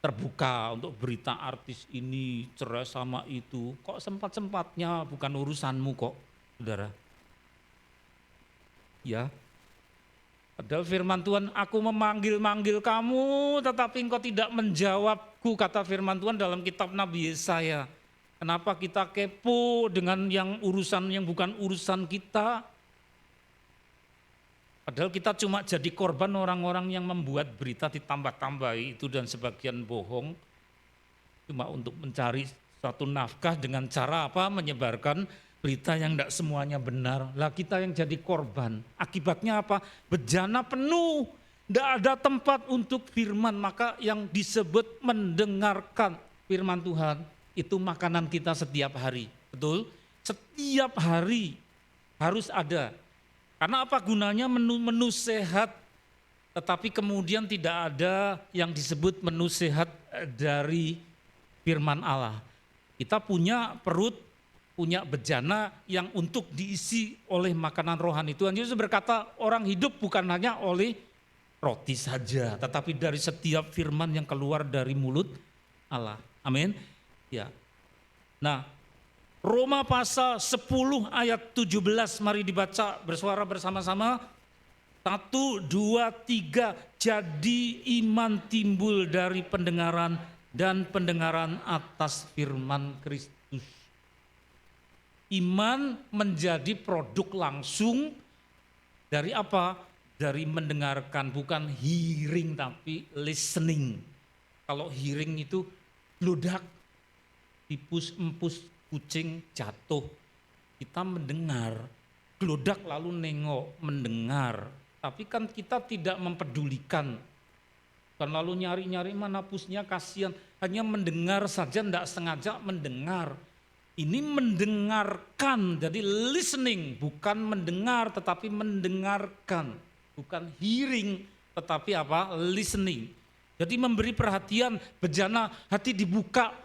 terbuka untuk berita artis ini cerai sama itu. Kok sempat-sempatnya, bukan urusanmu kok, saudara. Ya. Padahal firman Tuhan, aku memanggil-manggil kamu tetapi engkau tidak menjawabku, kata firman Tuhan dalam kitab Nabi Yesaya. Kenapa kita kepo dengan yang urusan yang bukan urusan kita? Padahal kita cuma jadi korban orang-orang yang membuat berita ditambah-tambahi itu dan sebagian bohong. Cuma untuk mencari suatu nafkah dengan cara apa? Menyebarkan berita yang tidak semuanya benar. Lah kita yang jadi korban. Akibatnya apa? Bejana penuh. Tidak ada tempat untuk firman. Maka yang disebut mendengarkan firman Tuhan itu makanan kita setiap hari. Betul? Setiap hari harus ada. Karena apa gunanya menu sehat, tetapi kemudian tidak ada yang disebut menu sehat dari firman Allah. Kita punya perut, punya bejana yang untuk diisi oleh makanan rohani. Tuhan Yesus berkata orang hidup bukan hanya oleh roti saja, tetapi dari setiap firman yang keluar dari mulut Allah. Amin. Ya. Nah, Roma pasal 10 ayat 17, mari dibaca bersuara bersama-sama. 1, 2, 3, jadi iman timbul dari pendengaran dan pendengaran atas firman Kristus. Iman menjadi produk langsung dari apa? Dari mendengarkan, bukan hearing tapi listening. Kalau hearing itu bludak, tipus empus, kucing jatuh, kita mendengar, gelodak lalu nengok, mendengar. Tapi kan kita tidak mempedulikan, kan lalu nyari-nyari mana pusnya, kasihan. Hanya mendengar saja, tidak sengaja mendengar. Ini mendengarkan, jadi listening, bukan mendengar tetapi mendengarkan. Bukan hearing tetapi apa? Listening. Jadi memberi perhatian, bejana hati dibuka,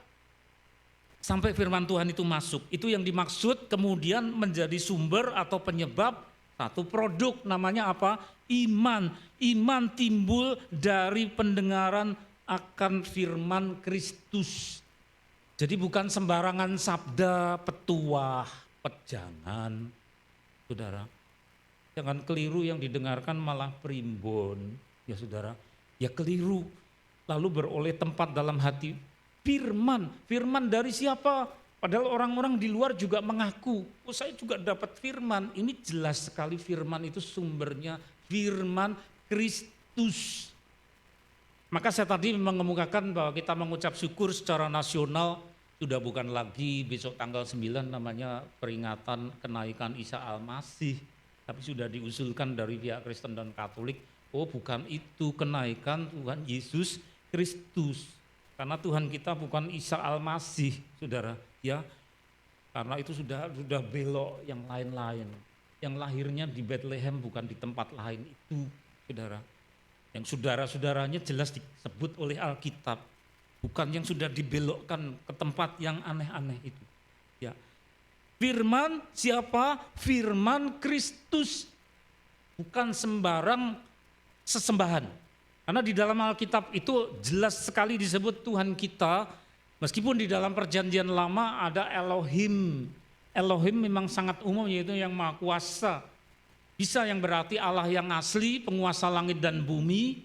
sampai firman Tuhan itu masuk. Itu yang dimaksud kemudian menjadi sumber atau penyebab satu produk namanya apa? Iman. Iman timbul dari pendengaran akan firman Kristus. Jadi bukan sembarangan sabda, petuah, pejangan. Saudara, jangan keliru yang didengarkan malah primbon. Ya saudara, ya keliru. Lalu beroleh tempat dalam hati firman. Firman dari siapa? Padahal orang-orang di luar juga mengaku, oh saya juga dapat firman. Ini jelas sekali firman itu sumbernya firman Kristus. Maka saya tadi mengemukakan bahwa kita mengucap syukur secara nasional sudah bukan lagi besok tanggal 9 namanya peringatan kenaikan Isa Al-Masih. Tapi sudah diusulkan dari pihak Kristen dan Katolik, oh bukan itu kenaikan Tuhan Yesus Kristus. Karena Tuhan kita bukan Isa Al-Masih, saudara, ya. Karena itu sudah belok yang lain-lain. Yang lahirnya di Bethlehem bukan di tempat lain itu, saudara. Yang saudara-saudaranya jelas disebut oleh Alkitab. Bukan yang sudah dibelokkan ke tempat yang aneh-aneh itu. Ya. Firman siapa? Firman Kristus. Bukan sembarang sesembahan. Karena di dalam Alkitab itu jelas sekali disebut Tuhan kita, meskipun di dalam perjanjian lama ada Elohim. Elohim memang sangat umum, yaitu yang maha kuasa. Bisa yang berarti Allah yang asli, penguasa langit dan bumi.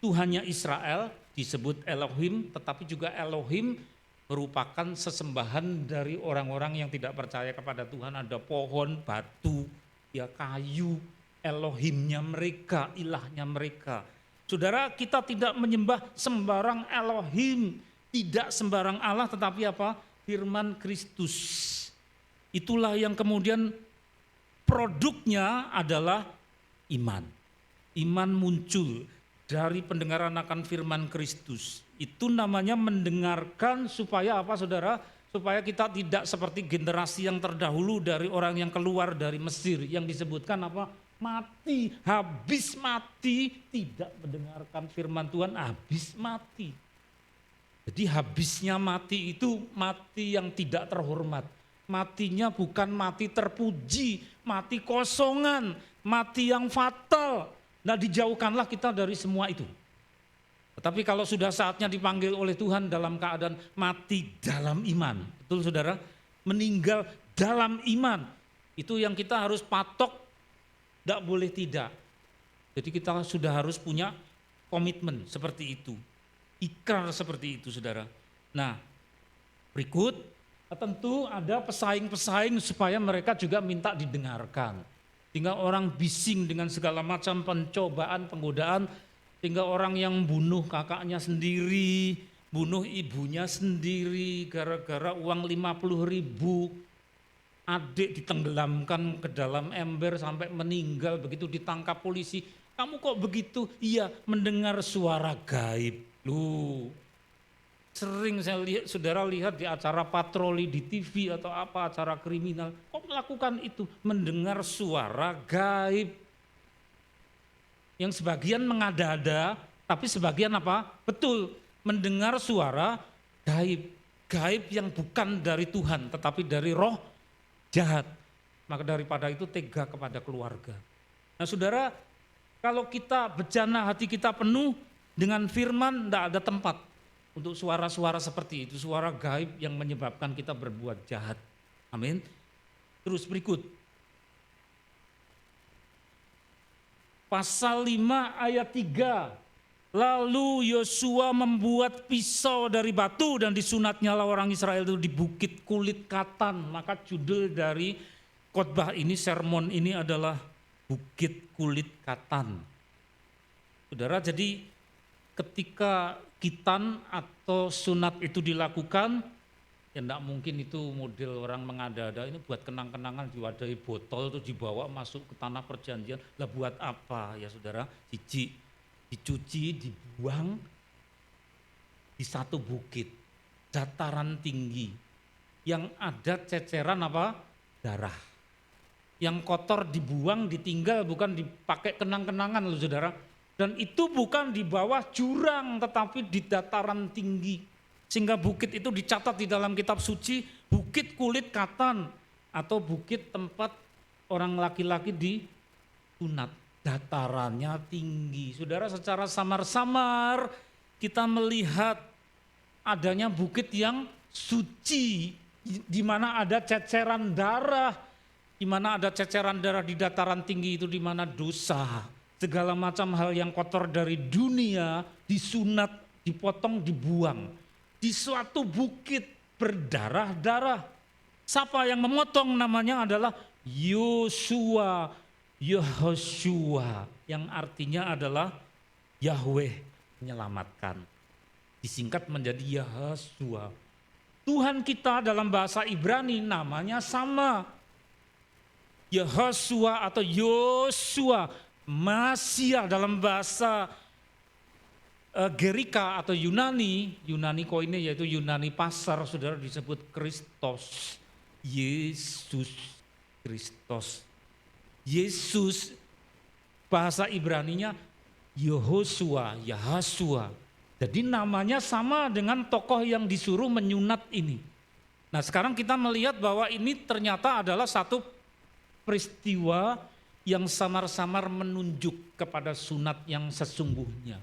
Tuhannya Israel disebut Elohim, tetapi juga Elohim merupakan sesembahan dari orang-orang yang tidak percaya kepada Tuhan. Ada pohon, batu, ya kayu, Elohimnya mereka, ilahnya mereka. Saudara, kita tidak menyembah sembarang Elohim, tidak sembarang Allah, tetapi apa? Firman Kristus. Itulah yang kemudian produknya adalah iman. Iman muncul dari pendengaran akan firman Kristus. Itu namanya mendengarkan supaya apa saudara? Supaya kita tidak seperti generasi yang terdahulu dari orang yang keluar dari Mesir yang disebutkan apa? Mati, habis mati, tidak mendengarkan firman Tuhan, habis mati. Jadi habisnya mati itu mati yang tidak terhormat. Matinya bukan mati terpuji, mati kosongan, mati yang fatal. Nah dijauhkanlah kita dari semua itu. Tetapi kalau sudah saatnya dipanggil oleh Tuhan dalam keadaan mati dalam iman. Betul saudara? Meninggal dalam iman. Itu yang kita harus patok. Tidak boleh tidak. Jadi kita sudah harus punya komitmen seperti itu. Ikrar seperti itu saudara. Nah berikut tentu ada pesaing-pesaing supaya mereka juga minta didengarkan. Sehingga orang bising dengan segala macam pencobaan, penggodaan. Sehingga orang yang bunuh kakaknya sendiri, bunuh ibunya sendiri gara-gara uang 50.000. Adik ditenggelamkan ke dalam ember sampai meninggal, begitu ditangkap polisi. Kamu kok begitu? Iya, mendengar suara gaib. Loh, sering saya lihat, saudara lihat di acara patroli di TV atau apa, acara kriminal. Kok melakukan itu? Mendengar suara gaib. Yang sebagian mengada-ada, tapi sebagian apa? Betul, mendengar suara gaib. Gaib yang bukan dari Tuhan, tetapi dari roh jahat. Maka daripada itu tega kepada keluarga. Nah saudara, kalau kita bejana hati kita penuh dengan firman, tidak ada tempat untuk suara-suara seperti itu, suara gaib yang menyebabkan kita berbuat jahat. Amin. Terus berikut. Pasal 5 ayat 3. Lalu Yosua membuat pisau dari batu dan disunatnyalah orang Israel itu di bukit kulit katan. Maka judul dari khotbah ini, sermon ini adalah bukit kulit katan. Saudara, jadi ketika kitan atau sunat itu dilakukan, ya enggak mungkin itu model orang mengada-ada, ini buat kenang-kenangan diwadahi botol itu dibawa masuk ke tanah perjanjian. Lah buat apa ya saudara? Dicuci, dibuang di satu bukit, dataran tinggi, yang ada ceceran apa? Darah. Yang kotor dibuang, ditinggal, bukan dipakai kenang-kenangan loh saudara. Dan itu bukan di bawah jurang, tetapi di dataran tinggi. Sehingga bukit itu dicatat di dalam kitab suci, bukit kulit katan, atau bukit tempat orang laki-laki disunat. Datarannya tinggi. Saudara, secara samar-samar kita melihat adanya bukit yang suci, di mana ada ceceran darah, di mana ada ceceran darah di dataran tinggi itu, di mana dosa. Segala macam hal yang kotor dari dunia disunat, dipotong, dibuang. Di suatu bukit berdarah-darah. Siapa yang memotong? Namanya adalah Yosua, Yehoshua, yang artinya adalah Yahweh menyelamatkan. Disingkat menjadi Yehoshua. Tuhan kita dalam bahasa Ibrani namanya sama. Yehoshua atau Yosua. Masia dalam bahasa Gerika atau Yunani koine yaitu Yunani pasar, saudara, disebut Kristos. Yesus Kristos. Yesus bahasa Ibraninya Yehoshua, Yahasua. Jadi namanya sama dengan tokoh yang disuruh menyunat ini. Nah sekarang kita melihat bahwa ini ternyata adalah satu peristiwa yang samar-samar menunjuk kepada sunat yang sesungguhnya.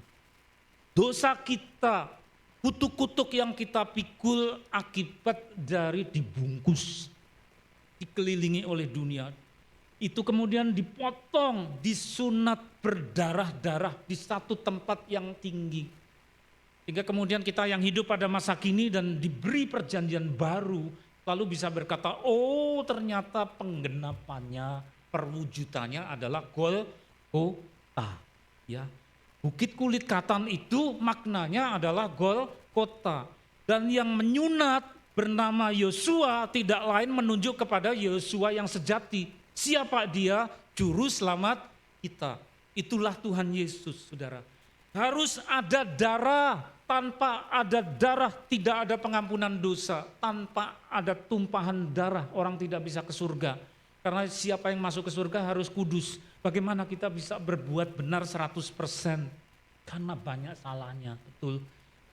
Dosa kita, kutuk-kutuk yang kita pikul akibat dari dibungkus, dikelilingi oleh dunia. Itu kemudian dipotong, disunat berdarah-darah di satu tempat yang tinggi. Sehingga kemudian kita yang hidup pada masa kini dan diberi perjanjian baru, lalu bisa berkata, oh ternyata penggenapannya, perwujudannya adalah Golgota. Ya. Bukit kulit katan itu maknanya adalah Golgota. Dan yang menyunat bernama Yosua tidak lain menunjuk kepada Yosua yang sejati. Siapa dia? Juru selamat kita. Itulah Tuhan Yesus, saudara. Harus ada darah. Tanpa ada darah tidak ada pengampunan dosa. Tanpa ada tumpahan darah orang tidak bisa ke surga. Karena siapa yang masuk ke surga harus kudus. Bagaimana kita bisa berbuat benar 100%? Karena banyak salahnya, betul.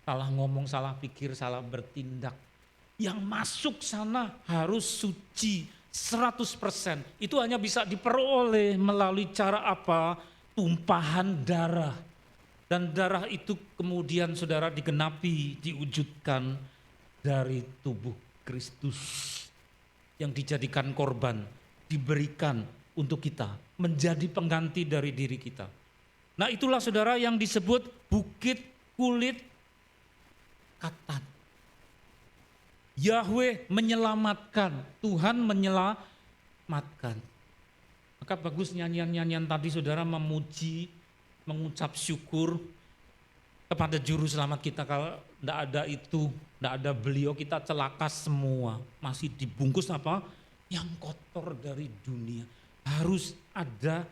Salah ngomong, salah pikir, salah bertindak. Yang masuk sana harus suci 100%. Itu hanya bisa diperoleh melalui cara apa? Tumpahan darah. Dan darah itu kemudian saudara digenapi, diwujudkan dari tubuh Kristus yang dijadikan korban, diberikan untuk kita, menjadi pengganti dari diri kita. Nah itulah saudara yang disebut bukit kulit katan. Yahweh menyelamatkan, Tuhan menyelamatkan. Maka Maka bagus nyanyian-nyanyian tadi saudara memuji, mengucap syukur kepada juru selamat kita. Kalau tidak ada itu, tidak ada beliau, kita celaka semua. Masih dibungkus apa? Yang kotor dari dunia. Harus ada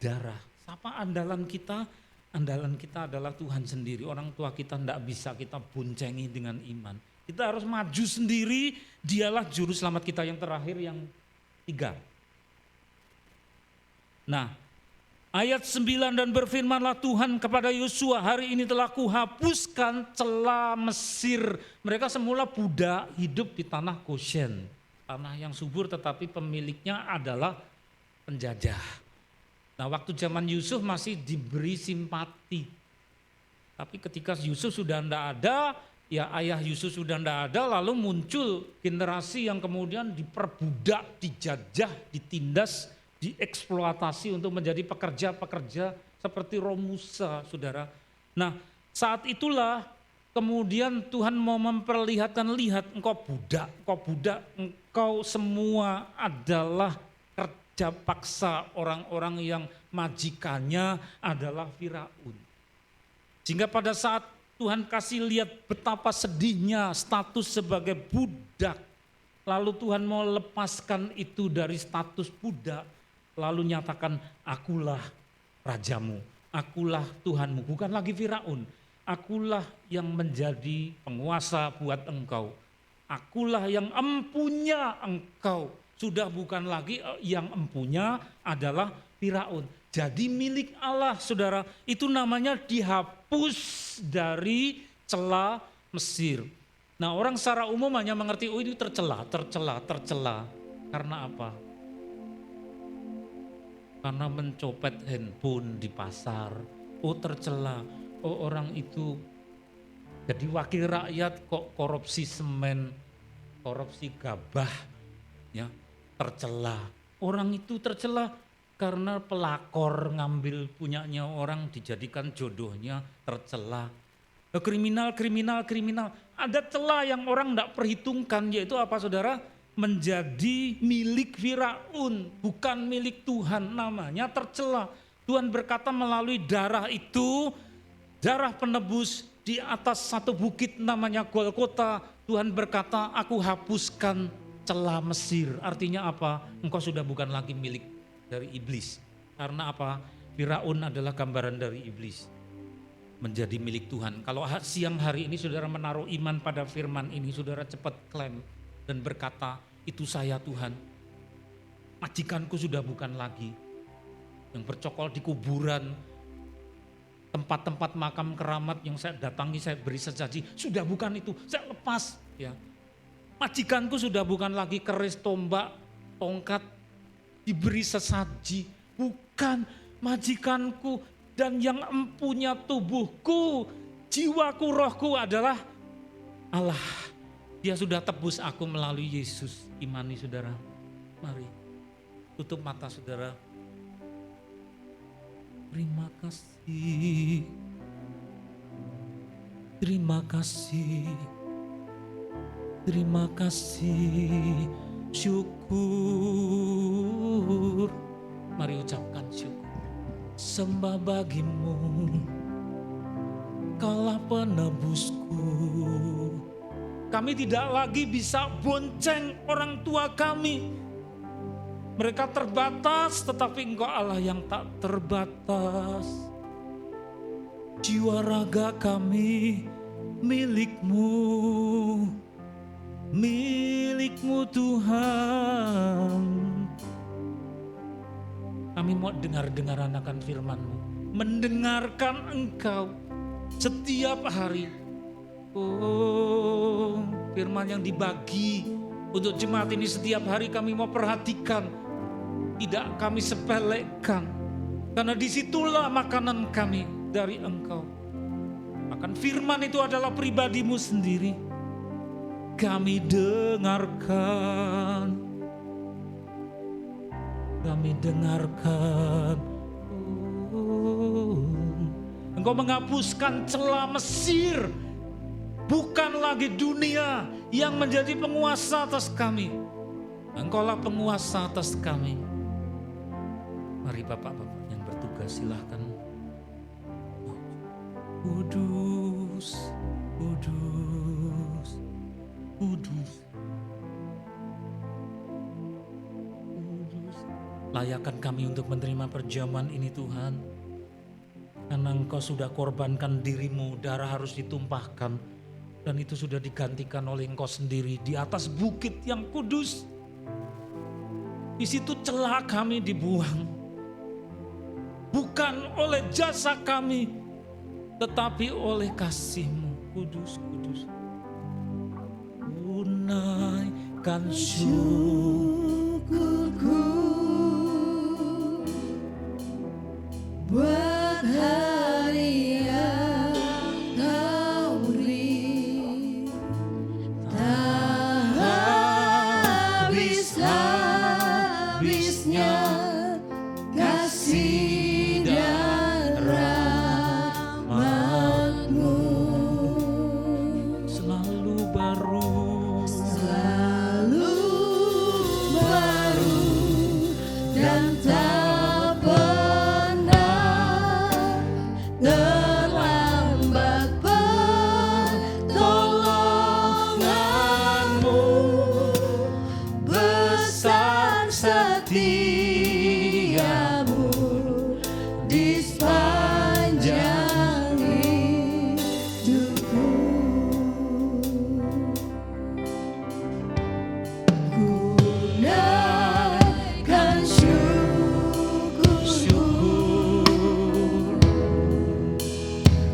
darah. Siapa andalan kita? Andalan kita adalah Tuhan sendiri. Orang tua kita tidak bisa kita boncengi dengan iman. Kita harus maju sendiri, dialah juru selamat kita. Yang terakhir yang 3. Nah, ayat 9, dan berfirmanlah Tuhan kepada Yosua, hari ini telah kuhapuskan celah Mesir. Mereka semula budak hidup di tanah Goshen. Tanah yang subur tetapi pemiliknya adalah penjajah. Nah, waktu zaman Yusuf masih diberi simpati. Tapi ketika Yusuf sudah tidak ada, ya ayah Yusuf sudah tidak ada, lalu muncul generasi yang kemudian diperbudak, dijajah, ditindas, dieksploitasi untuk menjadi pekerja-pekerja seperti Romusa, saudara. Nah, saat itulah kemudian Tuhan mau memperlihatkan, lihat engkau budak, engkau semua adalah kerja paksa orang-orang yang majikannya adalah Firaun. Sehingga pada saat Tuhan kasih lihat betapa sedihnya status sebagai budak, lalu Tuhan mau lepaskan itu dari status budak, lalu nyatakan akulah rajamu, akulah Tuhanmu, bukan lagi Firaun. Akulah yang menjadi penguasa buat engkau. Akulah yang empunya engkau. Sudah bukan lagi yang empunya adalah Firaun. Jadi milik Allah, saudara, itu namanya dihapus dari celah Mesir. Nah, orang secara umum hanya mengerti, oh ini tercela. Karena apa? Karena mencopet handphone di pasar. Oh tercela, oh orang itu jadi wakil rakyat kok korupsi semen, korupsi gabah, ya tercela. Orang itu tercela karena pelakor ngambil punyanya orang dijadikan jodohnya, tercela. Kriminal. Ada celah yang orang tidak perhitungkan, yaitu apa saudara? Menjadi milik Firaun, bukan milik Tuhan, namanya tercela. Tuhan berkata melalui darah itu, darah penebus di atas satu bukit namanya Golgota, Tuhan berkata, aku hapuskan celah Mesir. Artinya apa? Engkau sudah bukan lagi milik dari iblis. Karena apa? Firaun adalah gambaran dari iblis. Menjadi milik Tuhan. Kalau siang hari ini saudara menaruh iman pada firman ini, saudara cepat klaim dan berkata, itu saya Tuhan. Majikanku sudah bukan lagi yang bercokol di kuburan, tempat-tempat makam keramat yang saya datangi, saya beri sesaji, sudah bukan itu, saya lepas. Ya. Majikanku sudah bukan lagi keris, tombak, tongkat, diberi sesaji. Bukan, majikanku dan yang empunya tubuhku, jiwaku, rohku adalah Allah. Dia sudah tebus aku melalui Yesus. Imani saudara, mari tutup mata saudara. Terima kasih, terima kasih, terima kasih, syukur. Mari ucapkan syukur. Sembah bagimu, Kaulah penebusku. Kami tidak lagi bisa bonceng orang tua kami. Mereka terbatas, tetapi Engkau Allah yang tak terbatas. Jiwa raga kami milik-Mu, milik-Mu Tuhan. Kami mau dengar-dengaran akan firman-Mu, mendengarkan Engkau setiap hari. Oh, firman yang dibagi untuk jemaat ini setiap hari kami mau perhatikan. Tidak kami sepelekan. Karena disitulah makanan kami dari Engkau. Makan firman itu adalah pribadi-Mu sendiri. Kami dengarkan. Kami dengarkan. Oh, Engkau menghapuskan celah Mesir. Bukan lagi dunia yang menjadi penguasa atas kami. Engkaulah penguasa atas kami. Mari bapak-bapak yang bertugas silahkan. Kudus, kudus, kudus, kudus. Layakan kami untuk menerima perjamuan ini Tuhan. Karena Engkau sudah korbankan dirimu, darah harus ditumpahkan. Dan itu sudah digantikan oleh Engkau sendiri di atas bukit yang kudus. Di situ celah kami dibuang. Bukan oleh jasa kami, tetapi oleh kasih-Mu. Kudus, kudus. Unaikan syukurku buat hari yang Kau beri, tak habis-habisnya kasih dan rahmat-Mu, selalu baru, selalu baru dan tak pernah terlambat pertolongan-Mu, besar setia-Mu di sepanjang hidupku. Ku naikkan syukur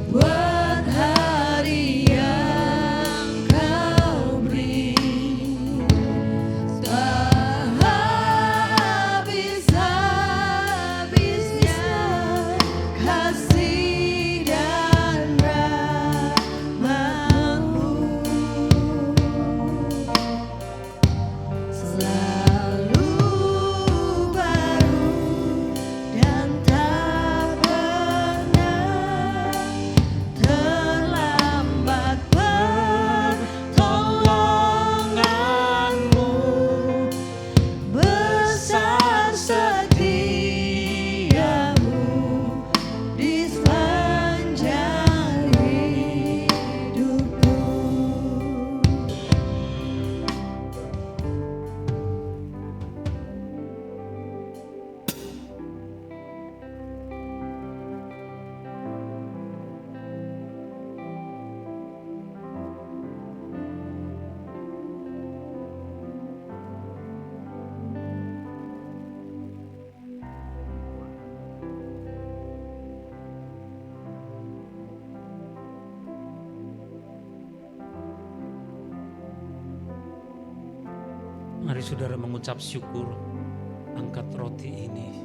buat hari yang Kau beri, tak habis-habisnya kasih dan rahmat-Mu, selalu baru dan tak pernah terlambat pertolongan-Mu, besar setia-Mu di sepanjang hidupku. Mari saudara mengucap syukur. Angkat roti ini.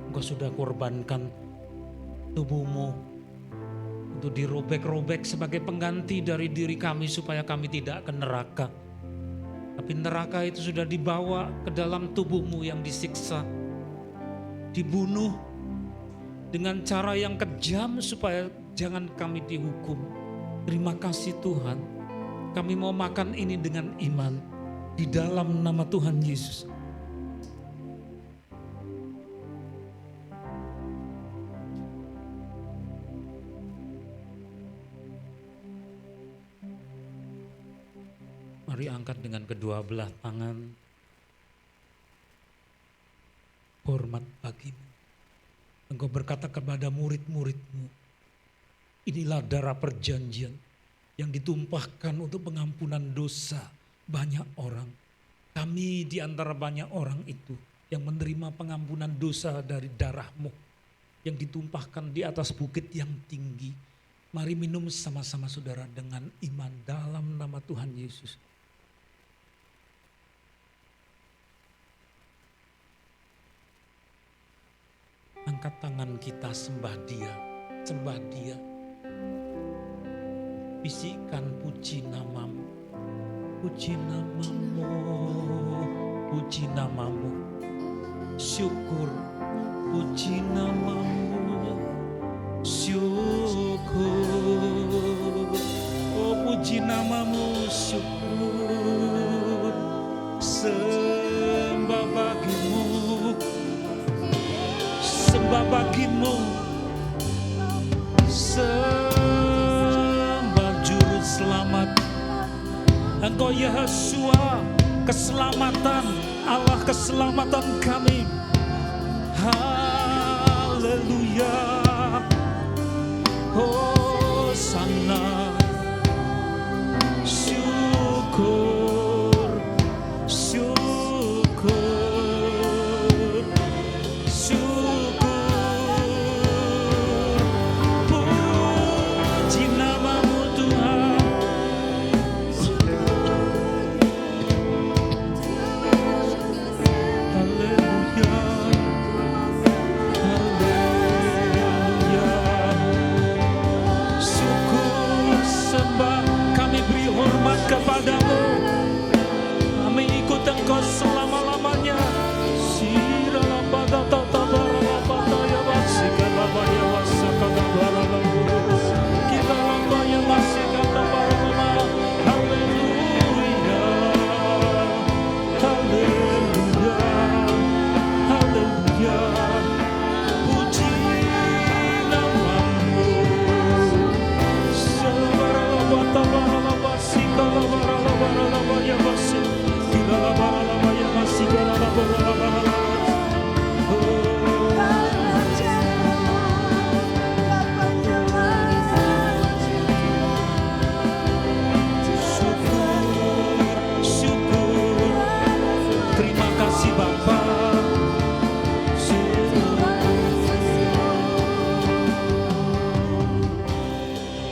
Engkau sudah korbankan tubuh-Mu untuk dirobek-robek sebagai pengganti dari diri kami supaya kami tidak ke neraka. Tapi neraka itu sudah dibawa ke dalam tubuh-Mu yang disiksa, dibunuh dengan cara yang kejam supaya jangan kami dihukum. Terima kasih Tuhan. Kami mau makan ini dengan iman di dalam nama Tuhan Yesus. Mari angkat dengan kedua belah tangan. Hormat bagimu. Engkau berkata kepada murid-murid-Mu, inilah darah perjanjian yang ditumpahkan untuk pengampunan dosa banyak orang. Kami di antara banyak orang itu yang menerima pengampunan dosa dari darah-Mu yang ditumpahkan di atas bukit yang tinggi. Mari minum sama-sama saudara dengan iman dalam nama Tuhan Yesus. Angkat tangan kita, sembah Dia, sembah Dia. Bisikan puji nama-Mu, puji nama-Mu, puji nama-Mu. Syukur, puji nama-Mu, syukur. Oh puji nama-Mu, syukur. Sembah bagimu, Engkau Yeshua, keselamatan, Allah keselamatan kami. Haleluya. Hosana. Syukur, syukur, syukur. Puji namamu Tuhan. Haleluya. Haleluya. Syukur, sembah, kami beri hormat kepadamu. Kami ikut Engkau selama-lamanya. Haleluya. Haleluya. Haleluya. Puji namamu. Syukur, syukur. Terima kasih Bapa.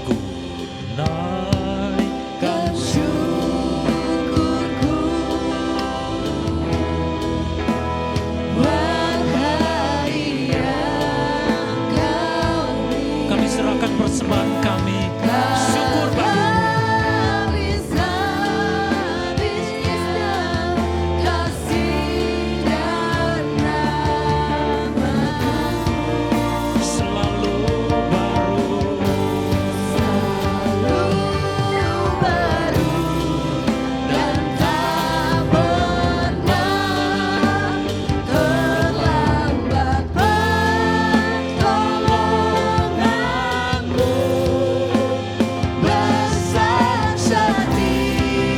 Ku naikkan syukurku buat hari yang kau beri. kami serahkan persembahan kami. Syukur bagimu. Habis-habisnya kasih dan rahmat-Mu Selalu baru. baru dan tak pernah terlambat. Pertolongan-Mu besar setiamu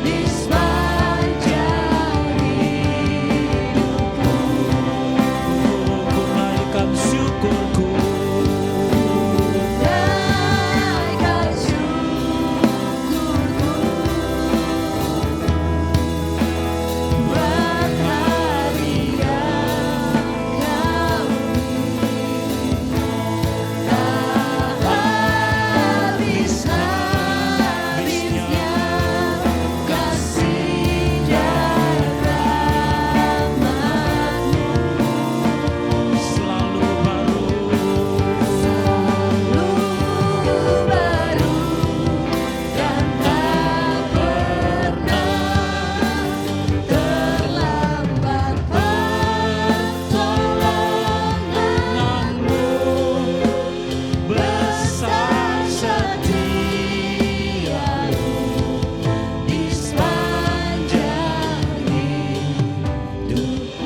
di sepanjang hidupku. Ku naikkan syukurku. Naikkan syukurku buat hari yang kau beri. Tak habis-habisnya kasih dan rahmat-Mu Selalu baru. baru dan tak pernah terlambat. Pertolongan-Mu besar setiamu di sepanjang hidupku.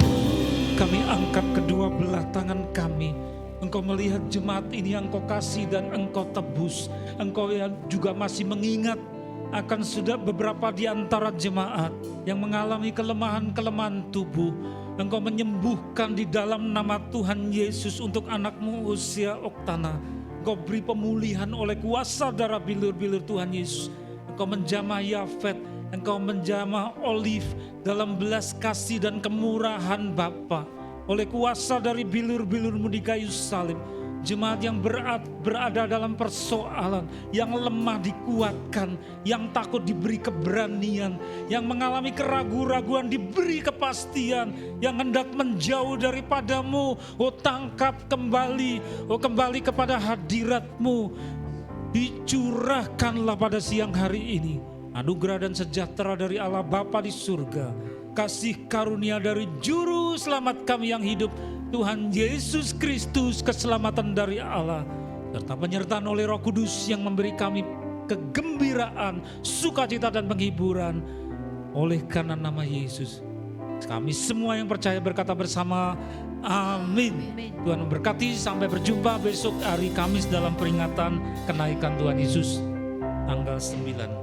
Kami angkat kedua belah tangan kami. Engkau melihat jemaat ini yang Engkau kasih dan Engkau tebus. Engkau yang juga masih mengingat akan sudah beberapa di antara jemaat yang mengalami kelemahan-kelemahan tubuh. Engkau menyembuhkan di dalam nama Tuhan Yesus untuk anakmu usia Oktana. Engkau beri pemulihan oleh kuasa darah bilur-bilur Tuhan Yesus. Engkau menjamah Yafet, Engkau menjamah Olive dalam belas kasih dan kemurahan Bapa. Oleh kuasa dari bilur-bilur-Mu di kayu salib, jemaat yang berada dalam persoalan, yang lemah dikuatkan, yang takut diberi keberanian, yang mengalami keraguan-raguan diberi kepastian, yang hendak menjauh daripada-Mu, oh tangkap kembali, oh kembali kepada hadirat-Mu. Dicurahkanlah pada siang hari ini anugerah dan sejahtera dari Allah Bapa di surga, kasih karunia dari juru selamat kami yang hidup, Tuhan Yesus Kristus, keselamatan dari Allah, serta penyertaan oleh Roh Kudus yang memberi kami kegembiraan, sukacita dan penghiburan. Oleh karena nama Yesus, kami semua yang percaya berkata bersama, amin. Tuhan memberkati, sampai berjumpa besok hari Kamis dalam peringatan kenaikan Tuhan Yesus. tanggal 9